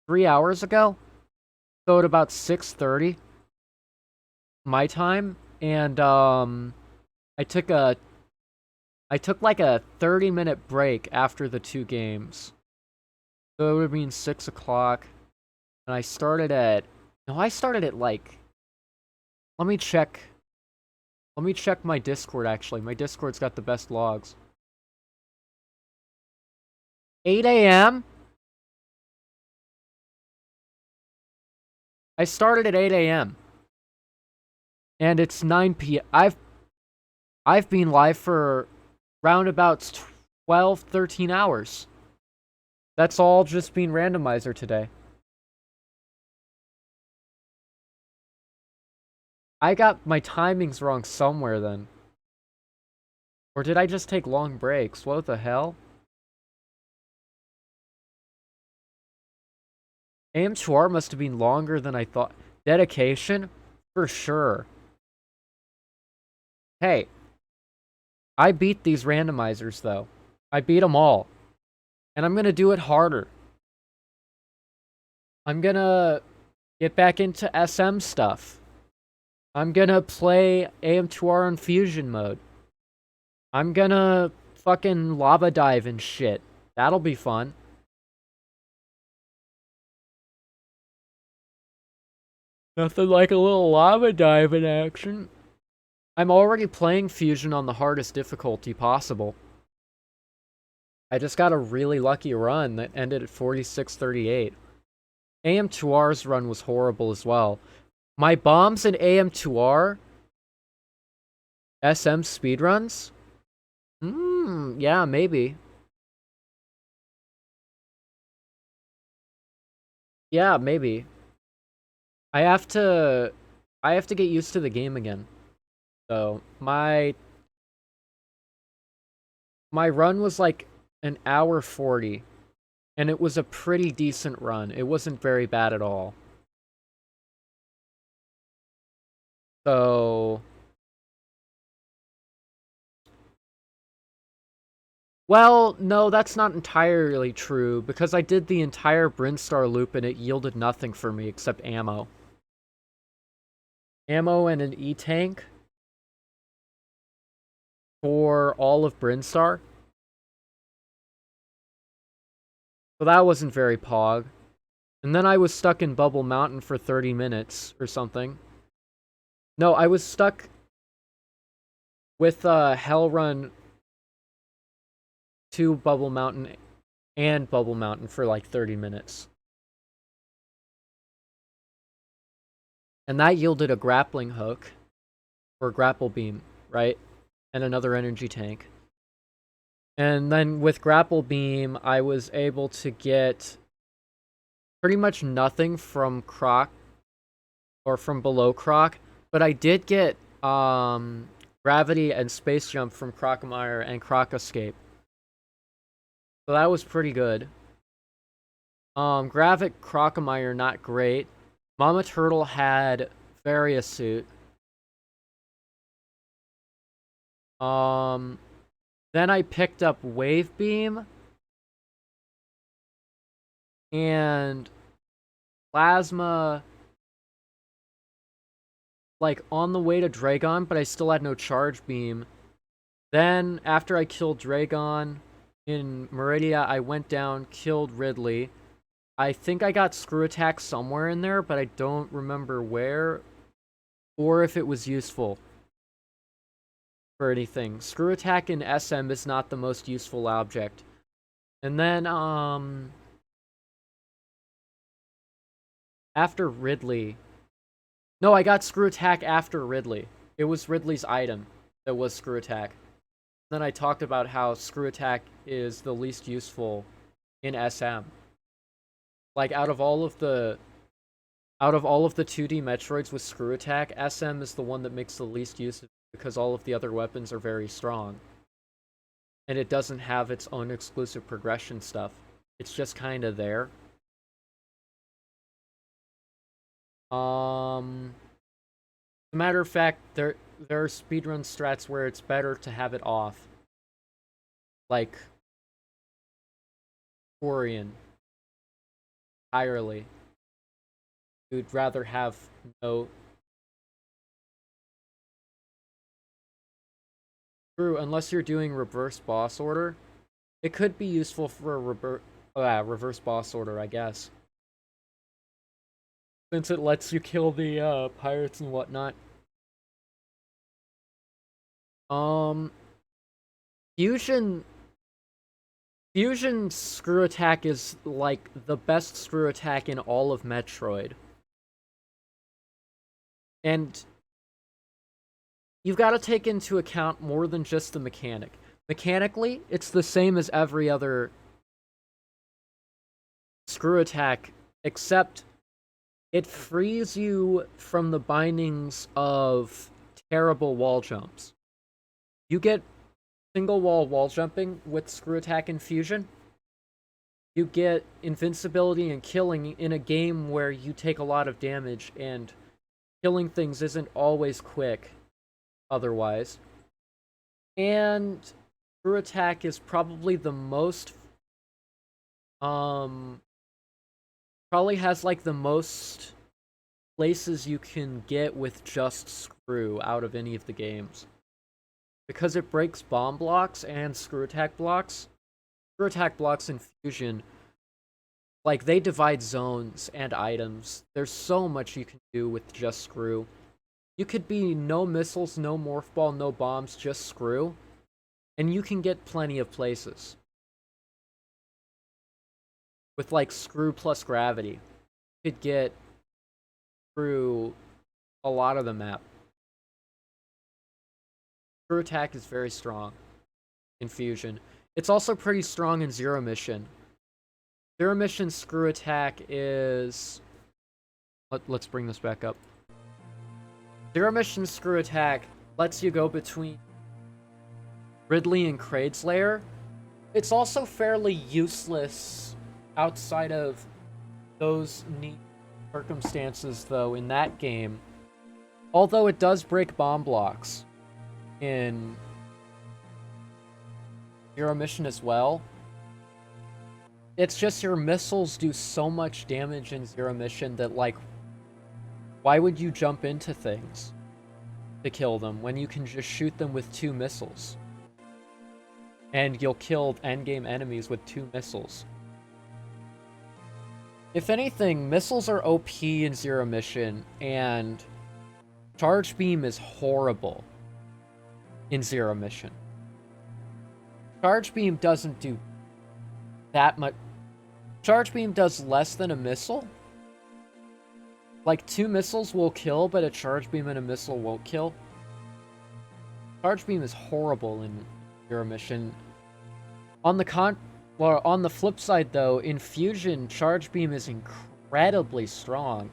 3 hours ago. So at about 6:30 my time. And I took like a 30-minute break after the 2 games. So it would have been 6 o'clock. And I started at... No, I started at like... Let me check my Discord, actually. My Discord's got the best logs. 8 a.m.? I started at 8 a.m. And it's 9 p.m. I've been live for round about 12, 13 hours. That's all just been randomizer today. I got my timings wrong somewhere then. Or did I just take long breaks? What the hell? AM2R must have been longer than I thought. Dedication? For sure. Hey. I beat these randomizers, though. I beat them all. And I'm gonna do it harder. I'm gonna get back into SM stuff. I'm gonna play AM2R on Fusion mode. I'm gonna fucking lava dive and shit. That'll be fun. Nothing like a little lava dive in action. I'm already playing Fusion on the hardest difficulty possible. I just got a really lucky run that ended at 4638. AM2R's run was horrible as well. My bombs in AM2R? SM speedruns? Yeah, maybe. Yeah, maybe. I have to get used to the game again. So, my run was like an hour 40. And it was a pretty decent run. It wasn't very bad at all. So... Well, no, that's not entirely true, because I did the entire Brinstar loop and it yielded nothing for me except ammo. Ammo and an E-tank for all of Brinstar. So that wasn't very pog. And then I was stuck in Bubble Mountain for 30 minutes or something. No, I was stuck with Hell Run to Bubble Mountain and Bubble Mountain for like 30 minutes. And that yielded a grappling hook, or grapple beam, right? And another energy tank. And then with grapple beam, I was able to get pretty much nothing from Croc, or from below Croc, but I did get gravity and space jump from Crocomire and Croc Escape. So that was pretty good. Gravic Crocomire, not great. Mama Turtle had Varia Suit. Then Then I picked up Wave Beam and Plasma, like, on the way to Dragon, but I still had no Charge Beam. Then, after I killed Dragon in Meridia, I went down, killed Ridley. I think I got Screw Attack somewhere in there, but I don't remember where, or if it was useful for anything. Screw Attack in SM is not the most useful object. And then, after Ridley... No, I got Screw Attack after Ridley. It was Ridley's item that was Screw Attack. Then I talked about how Screw Attack is the least useful in SM. Like, out of all of the 2D Metroids with Screw Attack, SM is the one that makes the least use of it because all of the other weapons are very strong. And it doesn't have its own exclusive progression stuff. It's just kind of there. As a matter of fact, there are speedrun strats where it's better to have it off. Like Quarian. Entirely. You'd rather have no... True, unless you're doing reverse boss order. It could be useful for a reverse boss order, I guess. Since it lets you kill the pirates and whatnot. Fusion Screw Attack is, like, the best Screw Attack in all of Metroid. And you've got to take into account more than just the mechanic. Mechanically, it's the same as every other Screw Attack, except it frees you from the bindings of terrible wall jumps. You get single wall jumping with Screw Attack and Fusion. You get invincibility and killing in a game where you take a lot of damage and killing things isn't always quick otherwise. And Screw Attack is probably the most probably has like the most places you can get with just Screw out of any of the games. Because it breaks bomb blocks and Screw Attack blocks. Screw Attack blocks in Fusion, like, they divide zones and items. There's so much you can do with just Screw. You could be no missiles, no morph ball, no bombs, just Screw. And you can get plenty of places. With, like, Screw plus gravity. You could get through a lot of the map. Screw Attack is very strong in Fusion. It's also pretty strong in Zero Mission. Zero Mission Screw Attack is... Let's bring this back up. Zero Mission Screw Attack lets you go between Ridley and Kraid's lair. It's also fairly useless outside of those neat circumstances, though, in that game. Although it does break bomb blocks in Zero Mission as well. It's just your missiles do so much damage in Zero Mission that, like, why would you jump into things to kill them when you can just shoot them with 2 missiles? And you'll kill endgame enemies with 2 missiles. If anything, missiles are OP in Zero Mission, and Charge Beam is horrible in Zero Mission. Charge Beam doesn't do that much. Charge Beam does less than a missile. Like, 2 missiles will kill, but a Charge Beam and a missile won't kill. Charge Beam is horrible in Zero Mission. On the flip side, though, in Fusion, Charge Beam is incredibly strong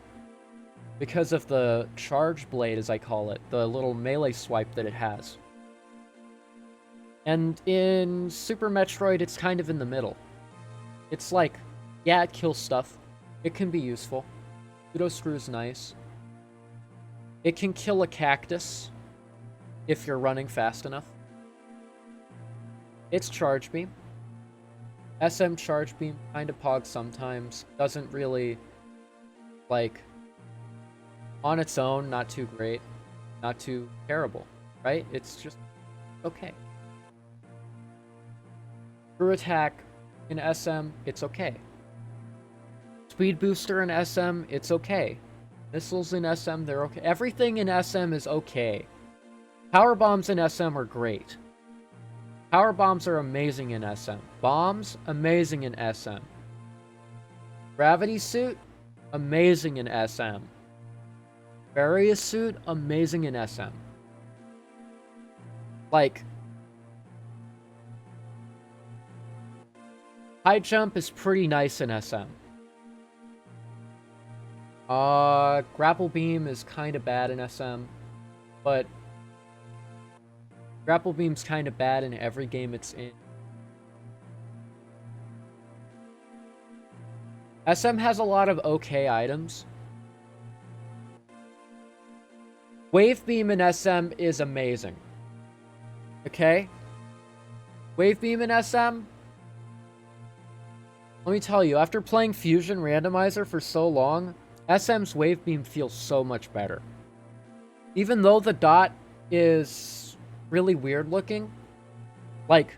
because of the Charge Blade, as I call it, the little melee swipe that it has. And in Super Metroid, it's kind of in the middle. It's like, yeah, it kills stuff. It can be useful. Pseudo Screw's nice. It can kill a cactus if you're running fast enough. It's Charge Beam. SM Charge Beam kind of pogs sometimes. Doesn't really, like, on its own, not too great. Not too terrible, right? It's just okay. Screw Attack in SM, it's okay. Speed Booster in SM, it's okay. Missiles in SM, they're okay. Everything in SM is okay. Power Bombs in SM are great. Power Bombs are amazing in SM. Bombs, amazing in SM. Gravity Suit, amazing in SM. Various Suit, amazing in SM. Like, High Jump is pretty nice in SM. Grapple Beam is kind of bad in SM, but Grapple Beam's kind of bad in every game it's in. SM has a lot of okay items. Wave Beam in SM is amazing. Okay? Wave Beam in SM? Let me tell you, after playing Fusion Randomizer for so long, SM's Wave Beam feels so much better. Even though the dot is really weird looking, like,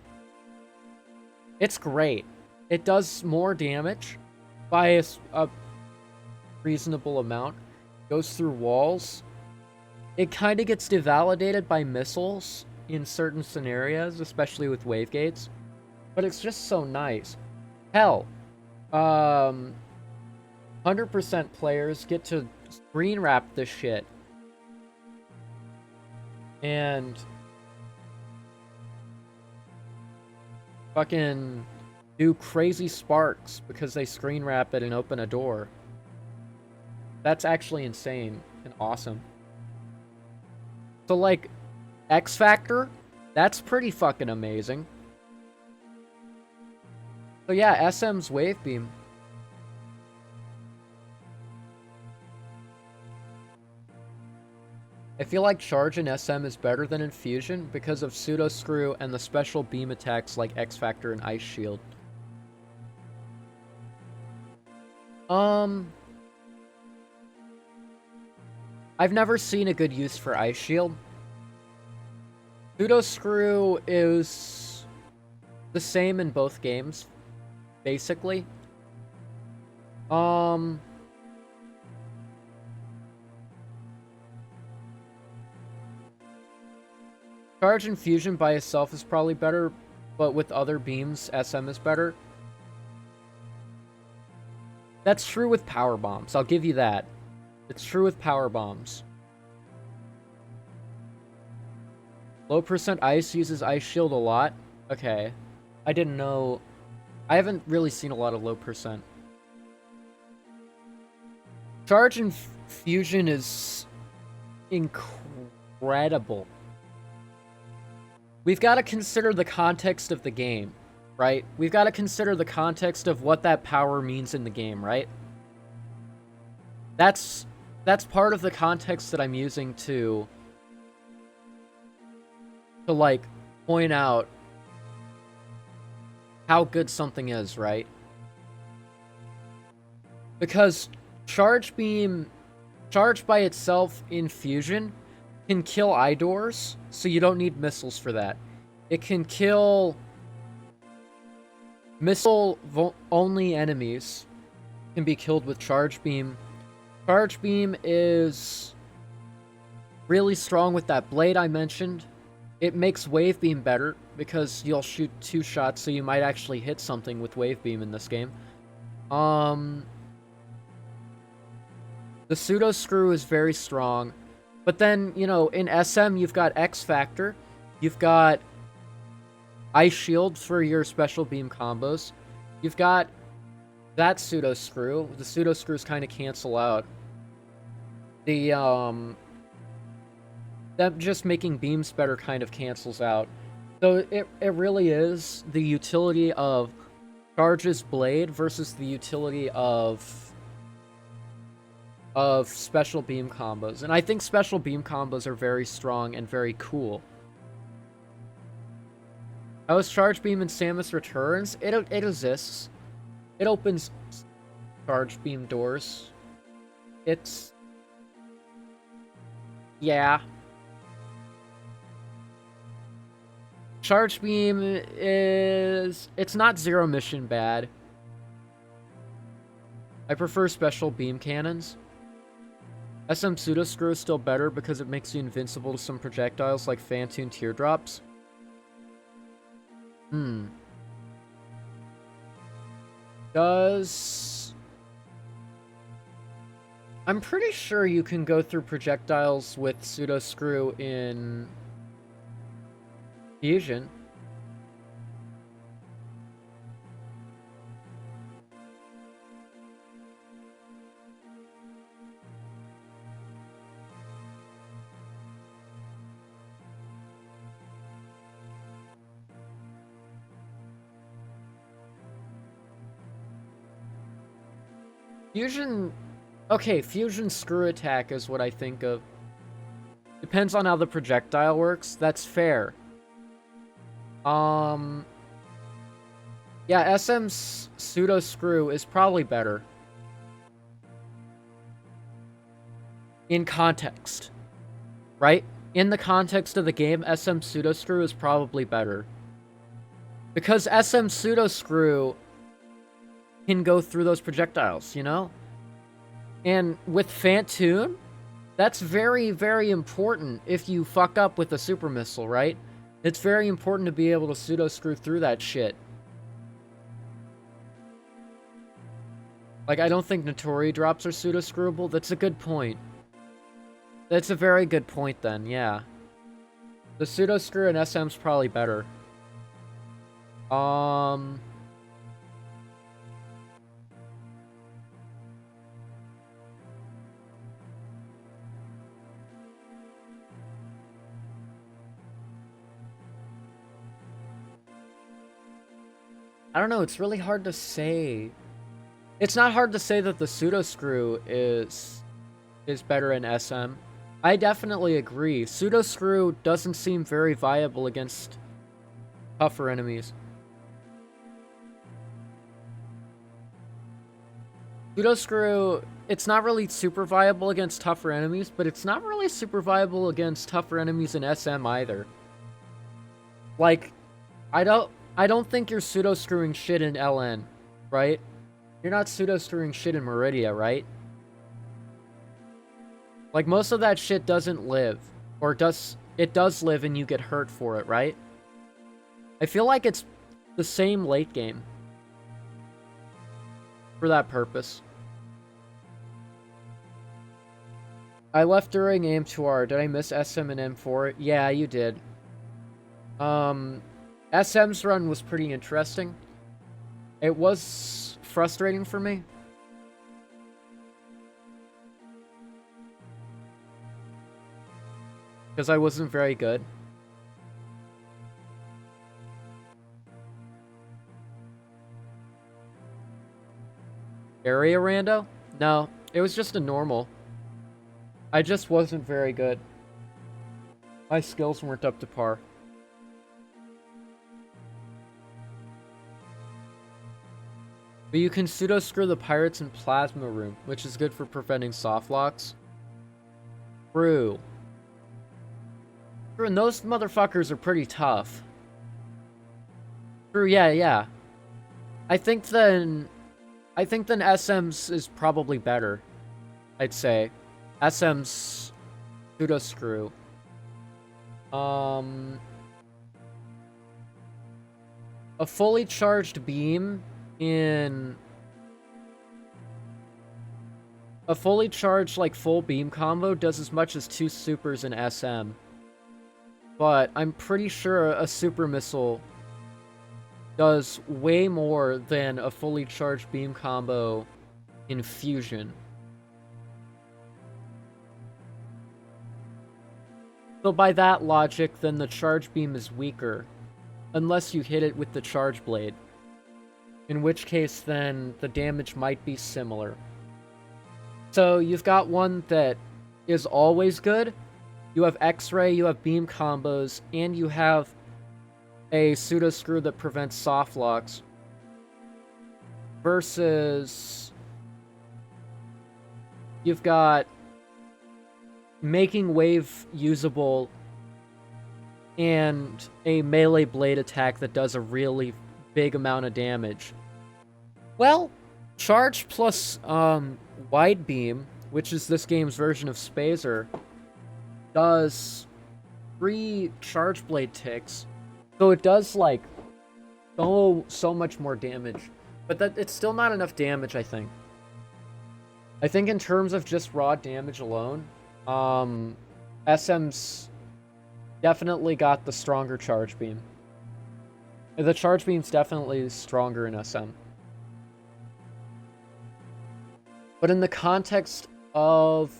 it's great. It does more damage by a reasonable amount. Goes through walls. It kind of gets devalidated by missiles in certain scenarios, especially with wave gates. But it's just so nice. Hell, 100% players get to screen wrap this shit. And fucking do crazy sparks because they screen wrap it and open a door. That's actually insane and awesome. So, like, X Factor, that's pretty fucking amazing. So yeah, SM's Wave Beam. I feel like Charge in SM is better than in Fusion because of Pseudo Screw and the special beam attacks like X Factor and Ice Shield. I've never seen a good use for Ice Shield. Pseudo Screw is the same in both games, basically. Charge and Fusion by itself is probably better, but with other beams, SM is better. That's true with Power Bombs, I'll give you that. It's true with Power Bombs. Low percent Ice uses Ice Shield a lot. Okay. I didn't know. I haven't really seen a lot of low percent. Charge and Fusion is incredible. We've got to consider the context of the game, right? We've got to consider the context of what that power means in the game, right? That's part of the context that I'm using to like point out how good something is, right? Because Charge Beam, Charge by itself in Fusion can kill eye doors, so you don't need missiles for that. It can kill missile-only enemies can be killed with Charge Beam. Charge Beam is really strong with that blade I mentioned. It makes Wave Beam better because you'll shoot 2 shots, so you might actually hit something with Wave Beam in this game. The Pseudo Screw is very strong. But then, you know, in SM, you've got X Factor. You've got Ice Shield for your special beam combos. You've got that Pseudo Screw. The Pseudo Screws kind of cancel out. Them just making beams better kind of cancels out. So it really is the utility of Charge's Blade versus the utility of special beam combos. And I think special beam combos are very strong and very cool. How is Charge Beam in Samus Returns? It exists. It opens Charge Beam doors. It's... yeah. Charge Beam is... it's not Zero Mission bad. I prefer Special Beam Cannons. SM Pseudo Screw is still better because it makes you invincible to some projectiles like Phantoon Teardrops. I'm pretty sure you can go through projectiles with Pseudo Screw in Fusion. Fusion... okay, Fusion Screw Attack is what I think of. Depends on how the projectile works. That's fair. Yeah, SM's Pseudo Screw is probably better. In context. Right? In the context of the game, SM Pseudo Screw is probably better. Because SM Pseudo Screw can go through those projectiles, you know? And with Phantoon, that's very, very important if you fuck up with a super missile, right? It's very important to be able to pseudo screw through that shit. Like, I don't think Notori drops are pseudo screwable. That's a good point. That's a very good point then, yeah. The pseudo screw in SM's probably better. I don't know, it's really hard to say. It's not hard to say that the pseudo screw is better in SM. I definitely agree. Pseudo screw doesn't seem very viable against tougher enemies. Pseudo screw, it's not really super viable against tougher enemies, but it's not really super viable against tougher enemies in SM either. Like, I don't think you're pseudo screwing shit in LN, right? You're not pseudo screwing shit in Meridia, right? Like, most of that shit doesn't live. Or it does live and you get hurt for it, right? I feel like it's the same late game. For that purpose. I left during AM2R. Did I miss SM and M4? Yeah, you did. SM's run was pretty interesting. It was frustrating for me. Because I wasn't very good. Area rando? No, it was just a normal. I just wasn't very good. My skills weren't up to par. But you can pseudo screw the pirates in Plasma Room, which is good for preventing soft locks. True. True, and those motherfuckers are pretty tough. True, yeah. I think then SM's is probably better. I'd say. SM's pseudo screw. A fully charged beam in a fully charged like full beam combo does as much as 2 supers in SM. But I'm pretty sure a super missile does way more than a fully charged beam combo in Fusion. So by that logic, then the charge beam is weaker, unless you hit it with the charge blade. In which case, then, the damage might be similar. So, you've got one that is always good. You have X-ray, you have beam combos, and you have a pseudo screw that prevents soft locks, versus you've got making wave usable and a melee blade attack that does a really big amount of damage. Well, charge plus wide beam, which is this game's version of Spazer, does 3 charge blade ticks, so it does like so much more damage. But it's still not enough damage, I think. I think in terms of just raw damage alone, SM's definitely got the stronger charge beam. The charge beam's definitely stronger in SM. But in the context of...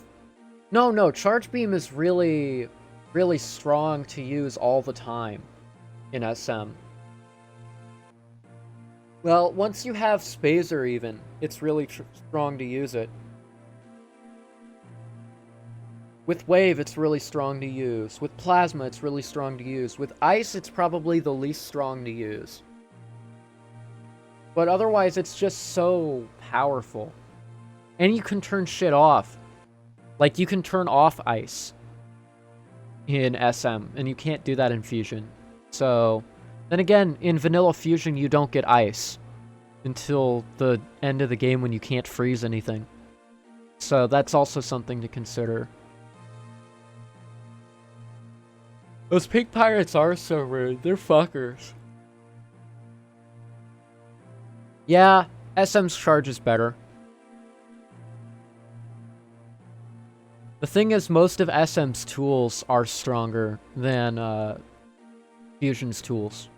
No, charge beam is really, really strong to use all the time in SM. Well, once you have Spazer even, it's really strong to use it. With Wave, it's really strong to use. With Plasma, it's really strong to use. With Ice, it's probably the least strong to use. But otherwise, it's just so powerful. And you can turn shit off. Like, you can turn off Ice in SM, and you can't do that in Fusion. So, then again, in Vanilla Fusion, you don't get Ice until the end of the game when you can't freeze anything. So that's also something to consider. Those pink pirates are so rude. They're fuckers. Yeah, SM's charge is better. The thing is, most of SM's tools are stronger than Fusion's tools.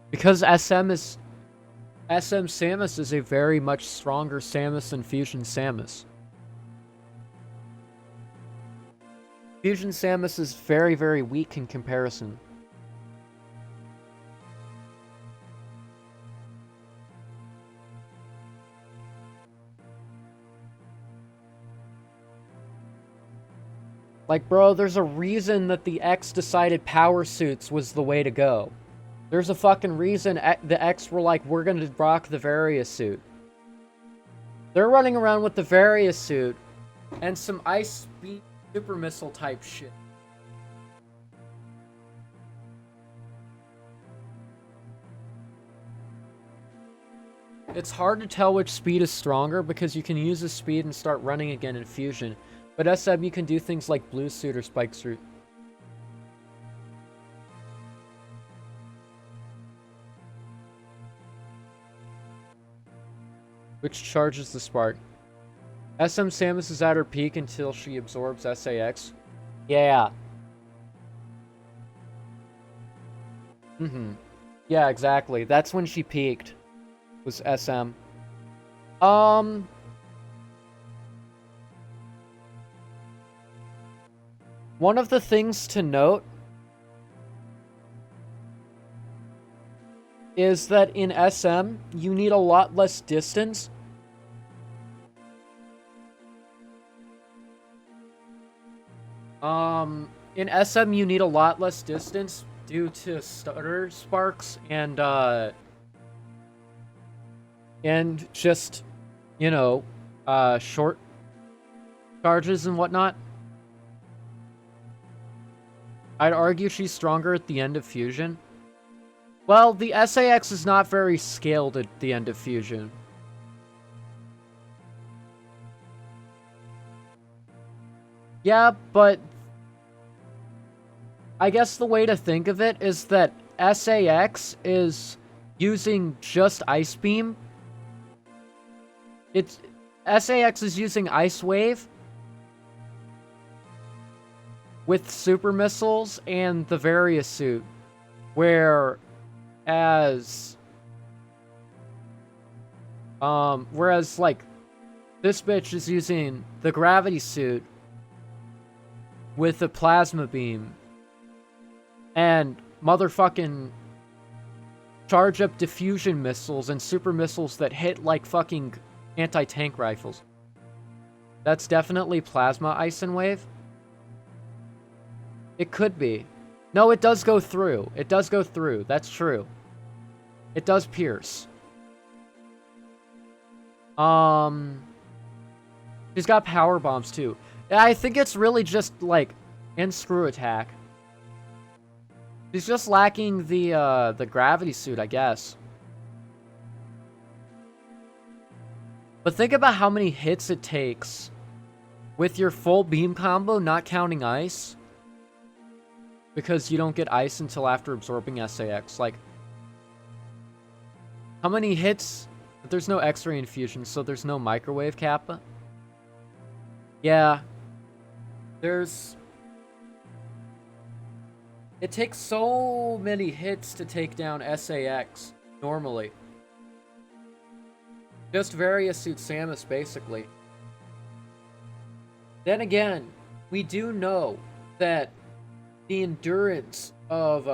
Because SM Samus is a very much stronger Samus than Fusion Samus. Fusion Samus is very, very weak in comparison. Like, bro, there's a reason that the X decided power suits was the way to go. There's a fucking reason the X were like, we're gonna rock the Various suit. They're running around with the Various suit and some ice speed super missile type shit. It's hard to tell which speed is stronger because you can use the speed and start running again in Fusion. But SM, you can do things like Blue Suit or Spike Suit. Which charges the spark. SM Samus is at her peak until she absorbs SAX. Yeah. Yeah, exactly. That's when she peaked. Was SM. One of the things to note is that in SM, you need a lot less distance. In SM, you need a lot less distance due to stutter sparks and just, you know, short charges and whatnot. I'd argue she's stronger at the end of Fusion. Well, the SAX is not very scaled at the end of Fusion. Yeah, but I guess the way to think of it is that SAX is using just Ice Beam. SAX is using Ice Wave with super missiles and the Various suit, whereas like this bitch is using the gravity suit with the plasma beam and motherfucking charge up diffusion missiles and super missiles that hit like fucking anti-tank rifles. That's definitely Plasma Ice and Wave. It could be. No, it does go through. It does go through. That's true. It does pierce. She's got power bombs too. I think it's really just like and screw attack. She's just lacking the gravity suit, I guess. But think about how many hits it takes with your full beam combo, not counting ice. Because you don't get ice until after absorbing SAX. Like, how many hits? But there's no X-ray infusion, so there's no microwave kappa. Yeah. It takes so many hits to take down SAX, normally. Just various suit Samus, basically. Then again, we do know that the endurance of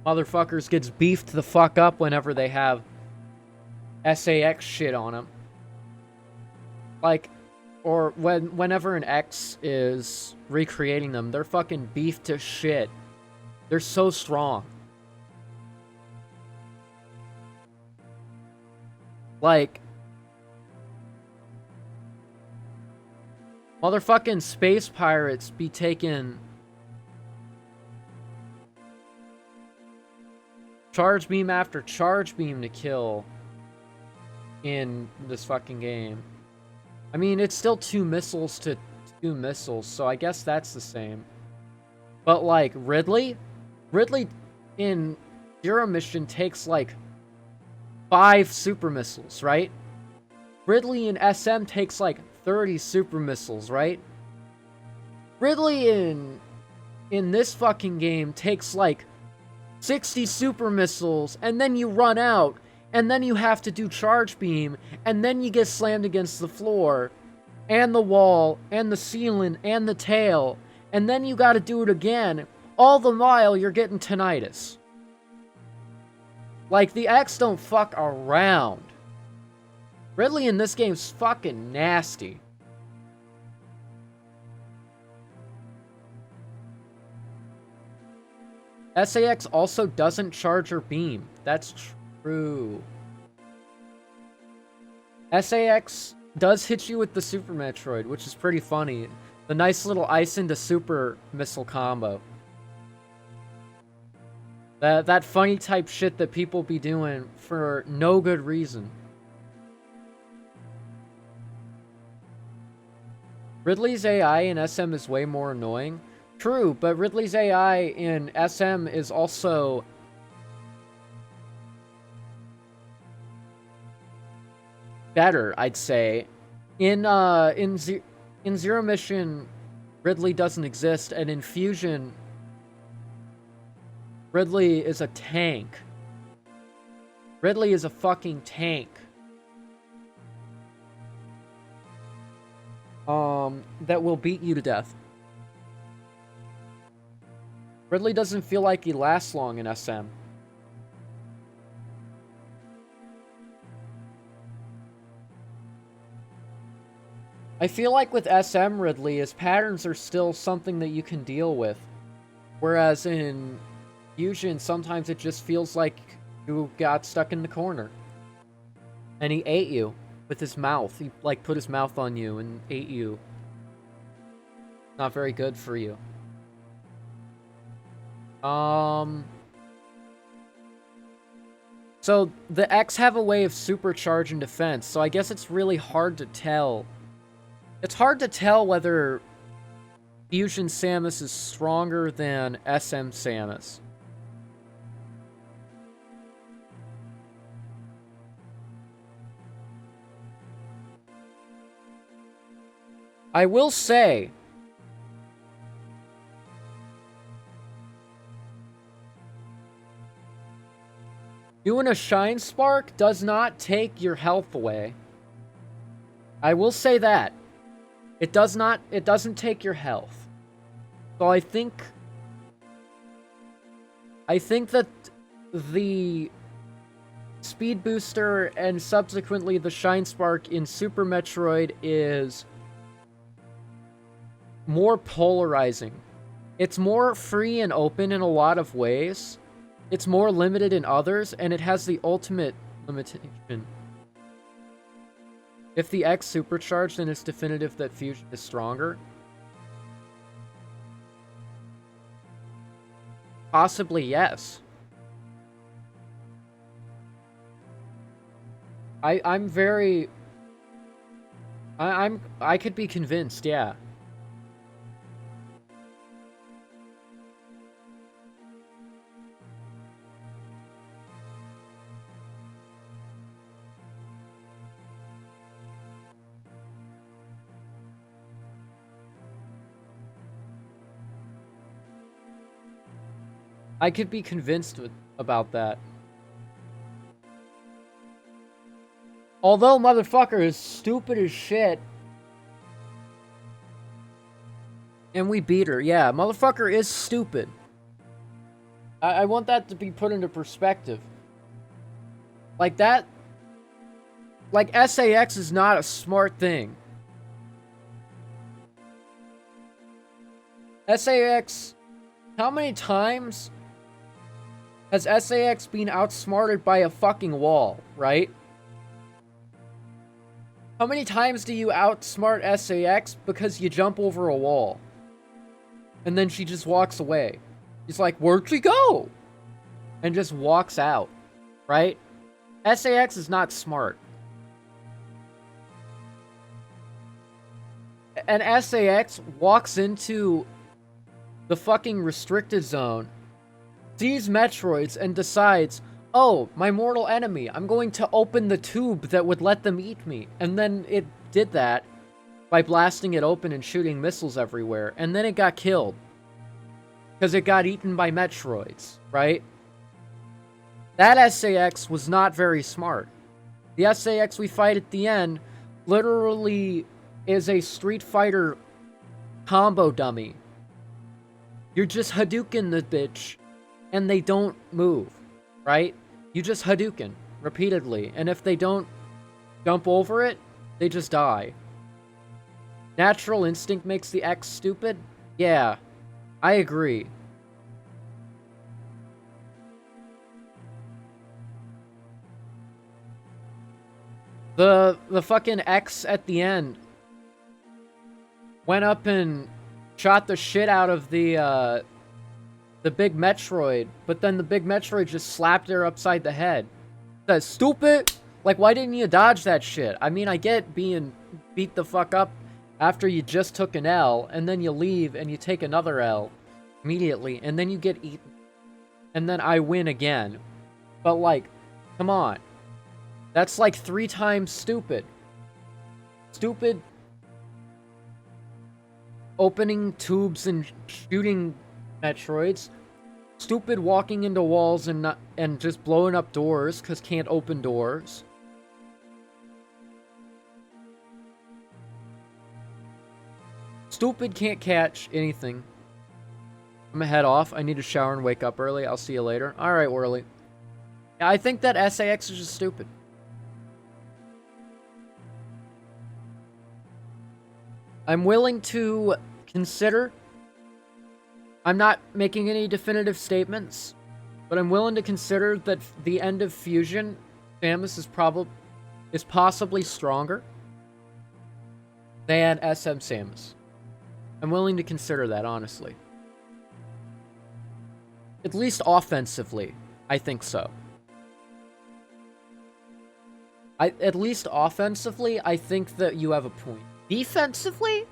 motherfuckers gets beefed the fuck up whenever they have SAX shit on them. Like, or whenever an X is recreating them, they're fucking beefed to shit. They're so strong. Like, motherfucking space pirates be taking charge beam after charge beam to kill in this fucking game. I mean, it's still 2 missiles to 2 missiles, so I guess that's the same. But, like, Ridley in Zero Mission takes, like, 5 super missiles, right? Ridley in SM takes, like, 30 super missiles, right? Ridley in this fucking game takes, like, 60 super missiles, and then you run out, and then you have to do charge beam, and then you get slammed against the floor, and the wall, and the ceiling, and the tail, and then you gotta do it again, all the while you're getting tinnitus. Like, the X don't fuck around. Ridley in this game's fucking nasty. SAX also doesn't charge her beam. That's true. SAX does hit you with the Super Metroid, which is pretty funny. The nice little ice into super missile combo. That funny type shit that people be doing for no good reason. Ridley's AI in SM is way more annoying. True, but Ridley's AI in SM is also better, I'd say. In Zero Mission, Ridley doesn't exist, and in Fusion, Ridley is a tank. Ridley is a fucking tank. That will beat you to death. Ridley doesn't feel like he lasts long in SM. I feel like with SM Ridley, his patterns are still something that you can deal with. Whereas in Fusion, sometimes it just feels like you got stuck in the corner. And he ate you with his mouth. He, like, put his mouth on you and ate you. Not very good for you. So, the X have a way of supercharging defense, so I guess it's really hard to tell. It's hard to tell whether Fusion Samus is stronger than SM Samus. I will say, doing a Shine Spark does not take your health away. I will say that. It doesn't take your health. So I think that the Speed Booster and subsequently the Shine Spark in Super Metroid is more polarizing. It's more free and open in a lot of ways. It's more limited in others, and it has the ultimate limitation. If the X supercharged, then it's definitive that Fusion is stronger. Possibly, yes. I'm very... I could be convinced, yeah. I could be convinced about that. Although motherfucker is stupid as shit. And we beat her. Yeah, motherfucker is stupid. I want that to be put into perspective. Like that... Like, SAX is not a smart thing. SAX... How many times has SAX been outsmarted by a fucking wall, right? How many times do you outsmart SAX because you jump over a wall? And then she just walks away. She's like, where'd she go? And just walks out, right? SAX is not smart. And SAX walks into the fucking restricted zone, sees Metroids, and decides, oh, my mortal enemy, I'm going to open the tube that would let them eat me. And then it did that by blasting it open and shooting missiles everywhere. And then it got killed. Because it got eaten by Metroids, right? That SAX was not very smart. The SAX we fight at the end literally is a Street Fighter combo dummy. You're just Hadouken the bitch, and they don't move, right? You just Hadouken repeatedly, and if they don't jump over it, they just die. Natural instinct makes the X stupid? Yeah, I agree. The fucking X at the end went up and shot the shit out of the big Metroid, but then the big Metroid just slapped her upside the head. That's stupid! Like, why didn't you dodge that shit? I mean, I get being beat the fuck up after you just took an L, and then you leave and you take another L immediately, and then you get eaten. And then I win again. But, like, come on. That's like 3 times stupid. Stupid opening tubes and shooting Metroids. Stupid walking into walls and just blowing up doors because can't open doors. Stupid can't catch anything. I'm gonna head off. I need to shower and wake up early. I'll see you later. Alright, Whirly. Yeah, I think that SAX is just stupid. I'm willing to consider... I'm not making any definitive statements, but I'm willing to consider that the end of Fusion, Samus is possibly stronger than SM Samus. I'm willing to consider that, honestly. At least offensively, I think so. At least offensively, I think that you have a point. Defensively?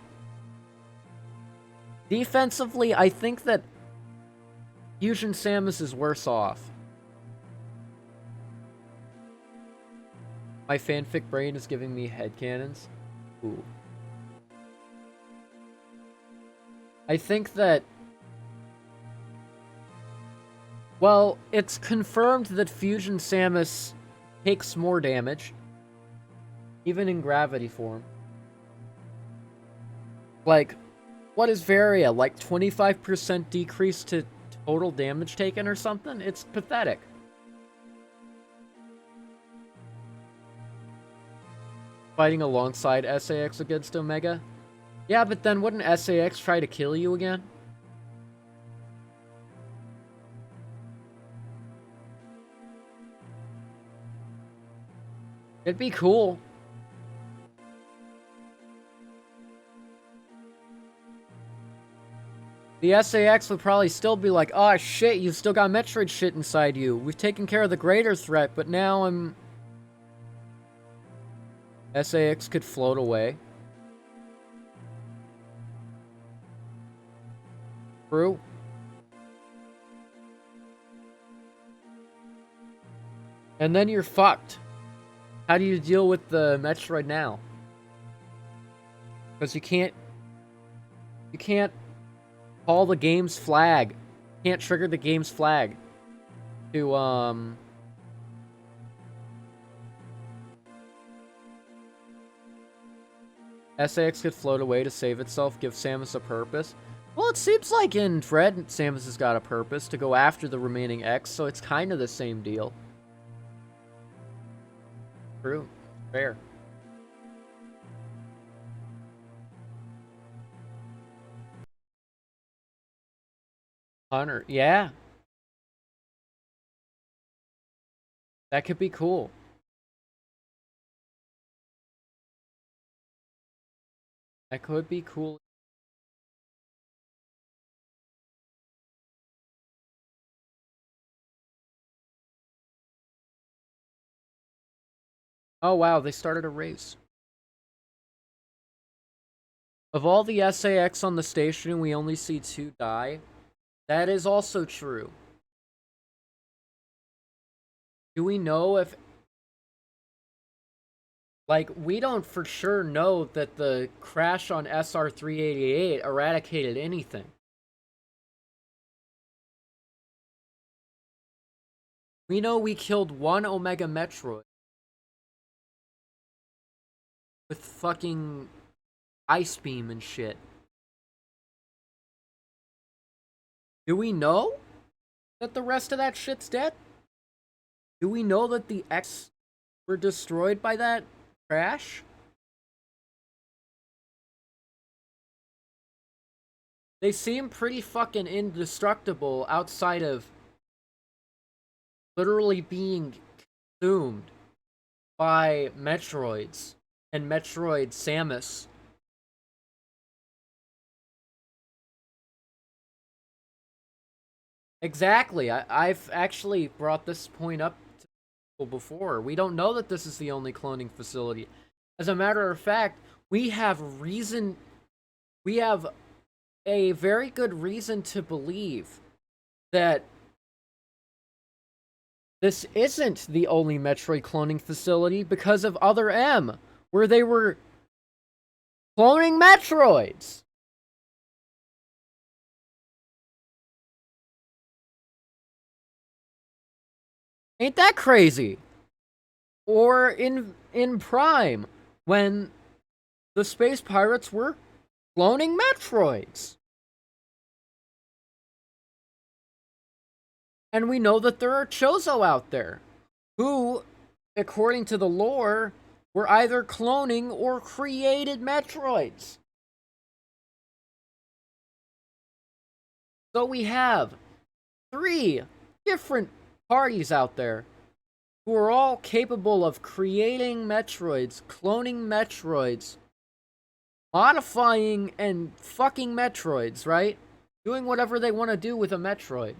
Defensively, I think that Fusion Samus is worse off. My fanfic brain is giving me headcanons. Ooh. I think that... Well, it's confirmed that Fusion Samus takes more damage. Even in gravity form. Like, what is Varia? Like 25% decrease to total damage taken or something? It's pathetic. Fighting alongside SAX against Omega? Yeah, but then wouldn't SAX try to kill you again? It'd be cool. The SAX would probably still be like, oh shit, you've still got Metroid shit inside you. We've taken care of the greater threat, but now I'm... SAX could float away. True. And then you're fucked. How do you deal with the Metroid now? Because you can't call the game's flag. You can't trigger the game's flag to, SAX could float away to save itself, give Samus a purpose. Well, it seems like in Dread, Samus has got a purpose to go after the remaining X, so it's kind of the same deal. True. Fair. Hunter. Yeah. That could be cool. That could be cool. Oh wow, they started a race. Of all the SAX on the station, we only see 2 die. That is also true. Do we know if... Like, we don't for sure know that the crash on SR-388 eradicated anything. We know we killed 1 Omega Metroid. With fucking Ice Beam and shit. Do we know that the rest of that shit's dead? Do we know that the X were destroyed by that crash? They seem pretty fucking indestructible outside of literally being consumed by Metroids and Metroid Samus. Exactly. I've actually brought this point up to people before. We don't know that this is the only cloning facility. As a matter of fact, we have a very good reason to believe that this isn't the only Metroid cloning facility because of Other M, where they were cloning Metroids. Ain't that crazy? Or in Prime, when the space pirates were cloning Metroids. And we know that there are Chozo out there who, according to the lore, were either cloning or created Metroids. So we have 3 different parties out there who are all capable of creating Metroids, cloning Metroids, modifying and fucking Metroids, right? Doing whatever they want to do with a Metroid.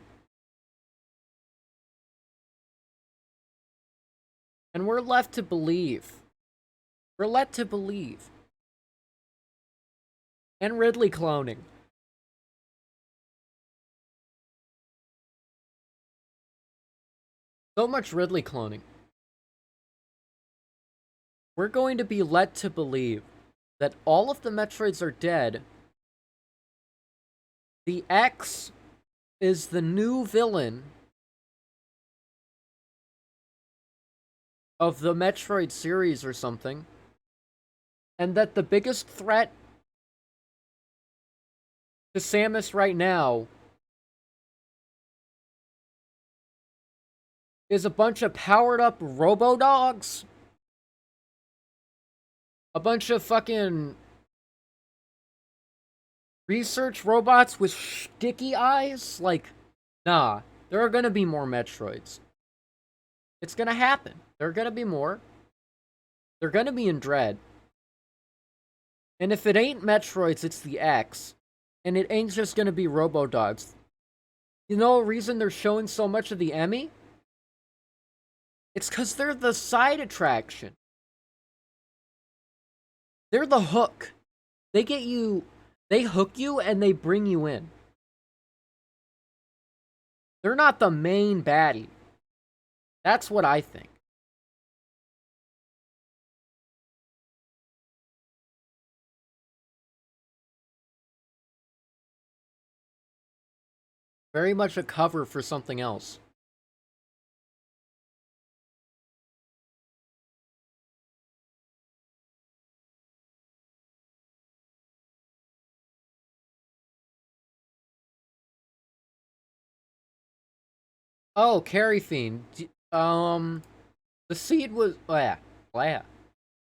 And we're left to believe. We're led to believe. And Ridley cloning. So much Ridley cloning. We're going to be led to believe that all of the Metroids are dead. The X is the new villain of the Metroid series or something. And that the biggest threat to Samus right now is a bunch of powered up robo-dogs. A bunch of fucking Research robots with sticky eyes? Like, nah. There are gonna be more Metroids. It's gonna happen. There are gonna be more. They're gonna be in Dread. And if it ain't Metroids, it's the X. And it ain't just gonna be Robo-Dogs. You know the reason they're showing so much of the Emmy? It's because they're the side attraction. They're the hook. They get you... They hook you and they bring you in. They're not the main baddie. That's what I think. Very much a cover for something else. Oh, Carry Fiend. The seed was... The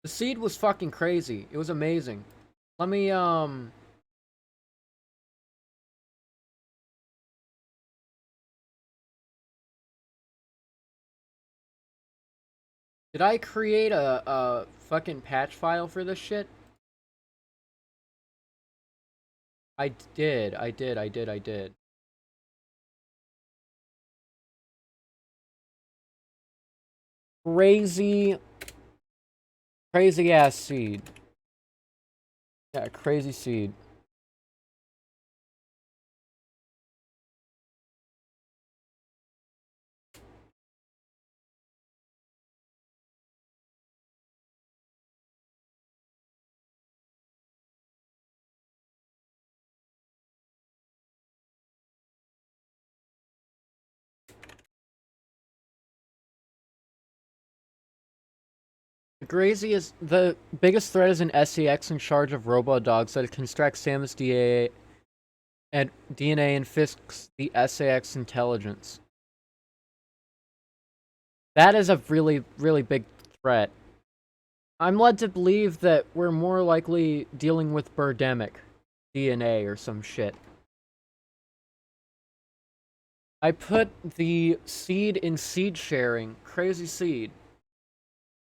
seed was fucking crazy. It was amazing. Let me, Did I create a fucking patch file for this shit? I did. Crazy ass seed. Yeah, crazy seed. The biggest threat is an SEX in charge of robo-dogs that can extract Samus DNA and fix the SAX intelligence. That is a really, really big threat. I'm led to believe that we're more likely dealing with Birdemic DNA or some shit. I put the seed in seed sharing. Crazy seed.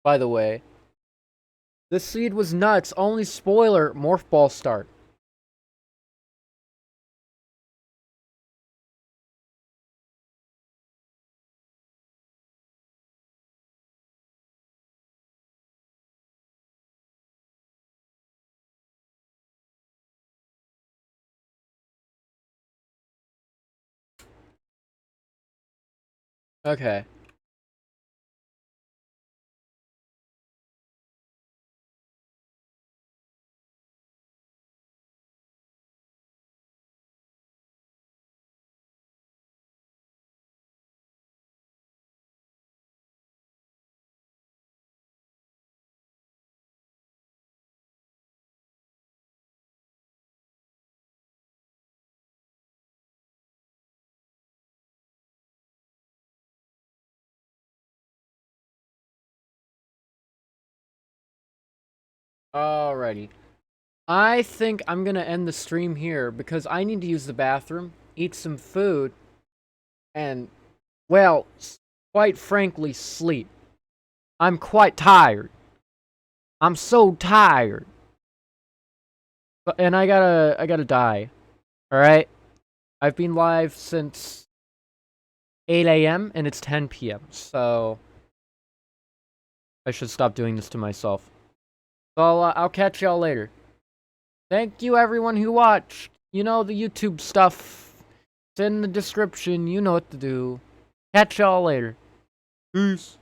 By the way. This seed was nuts. Only spoiler, Morph Ball start. Okay. Alrighty. I think I'm gonna end the stream here because I need to use the bathroom, eat some food, and, well, quite frankly, sleep. I'm quite tired. I'm so tired. And I gotta die. Alright? I've been live since 8 a.m. and it's 10 p.m. So I should stop doing this to myself. So I'll catch y'all later. Thank you everyone who watched. You know the YouTube stuff. It's in the description. You know what to do. Catch y'all later. Peace.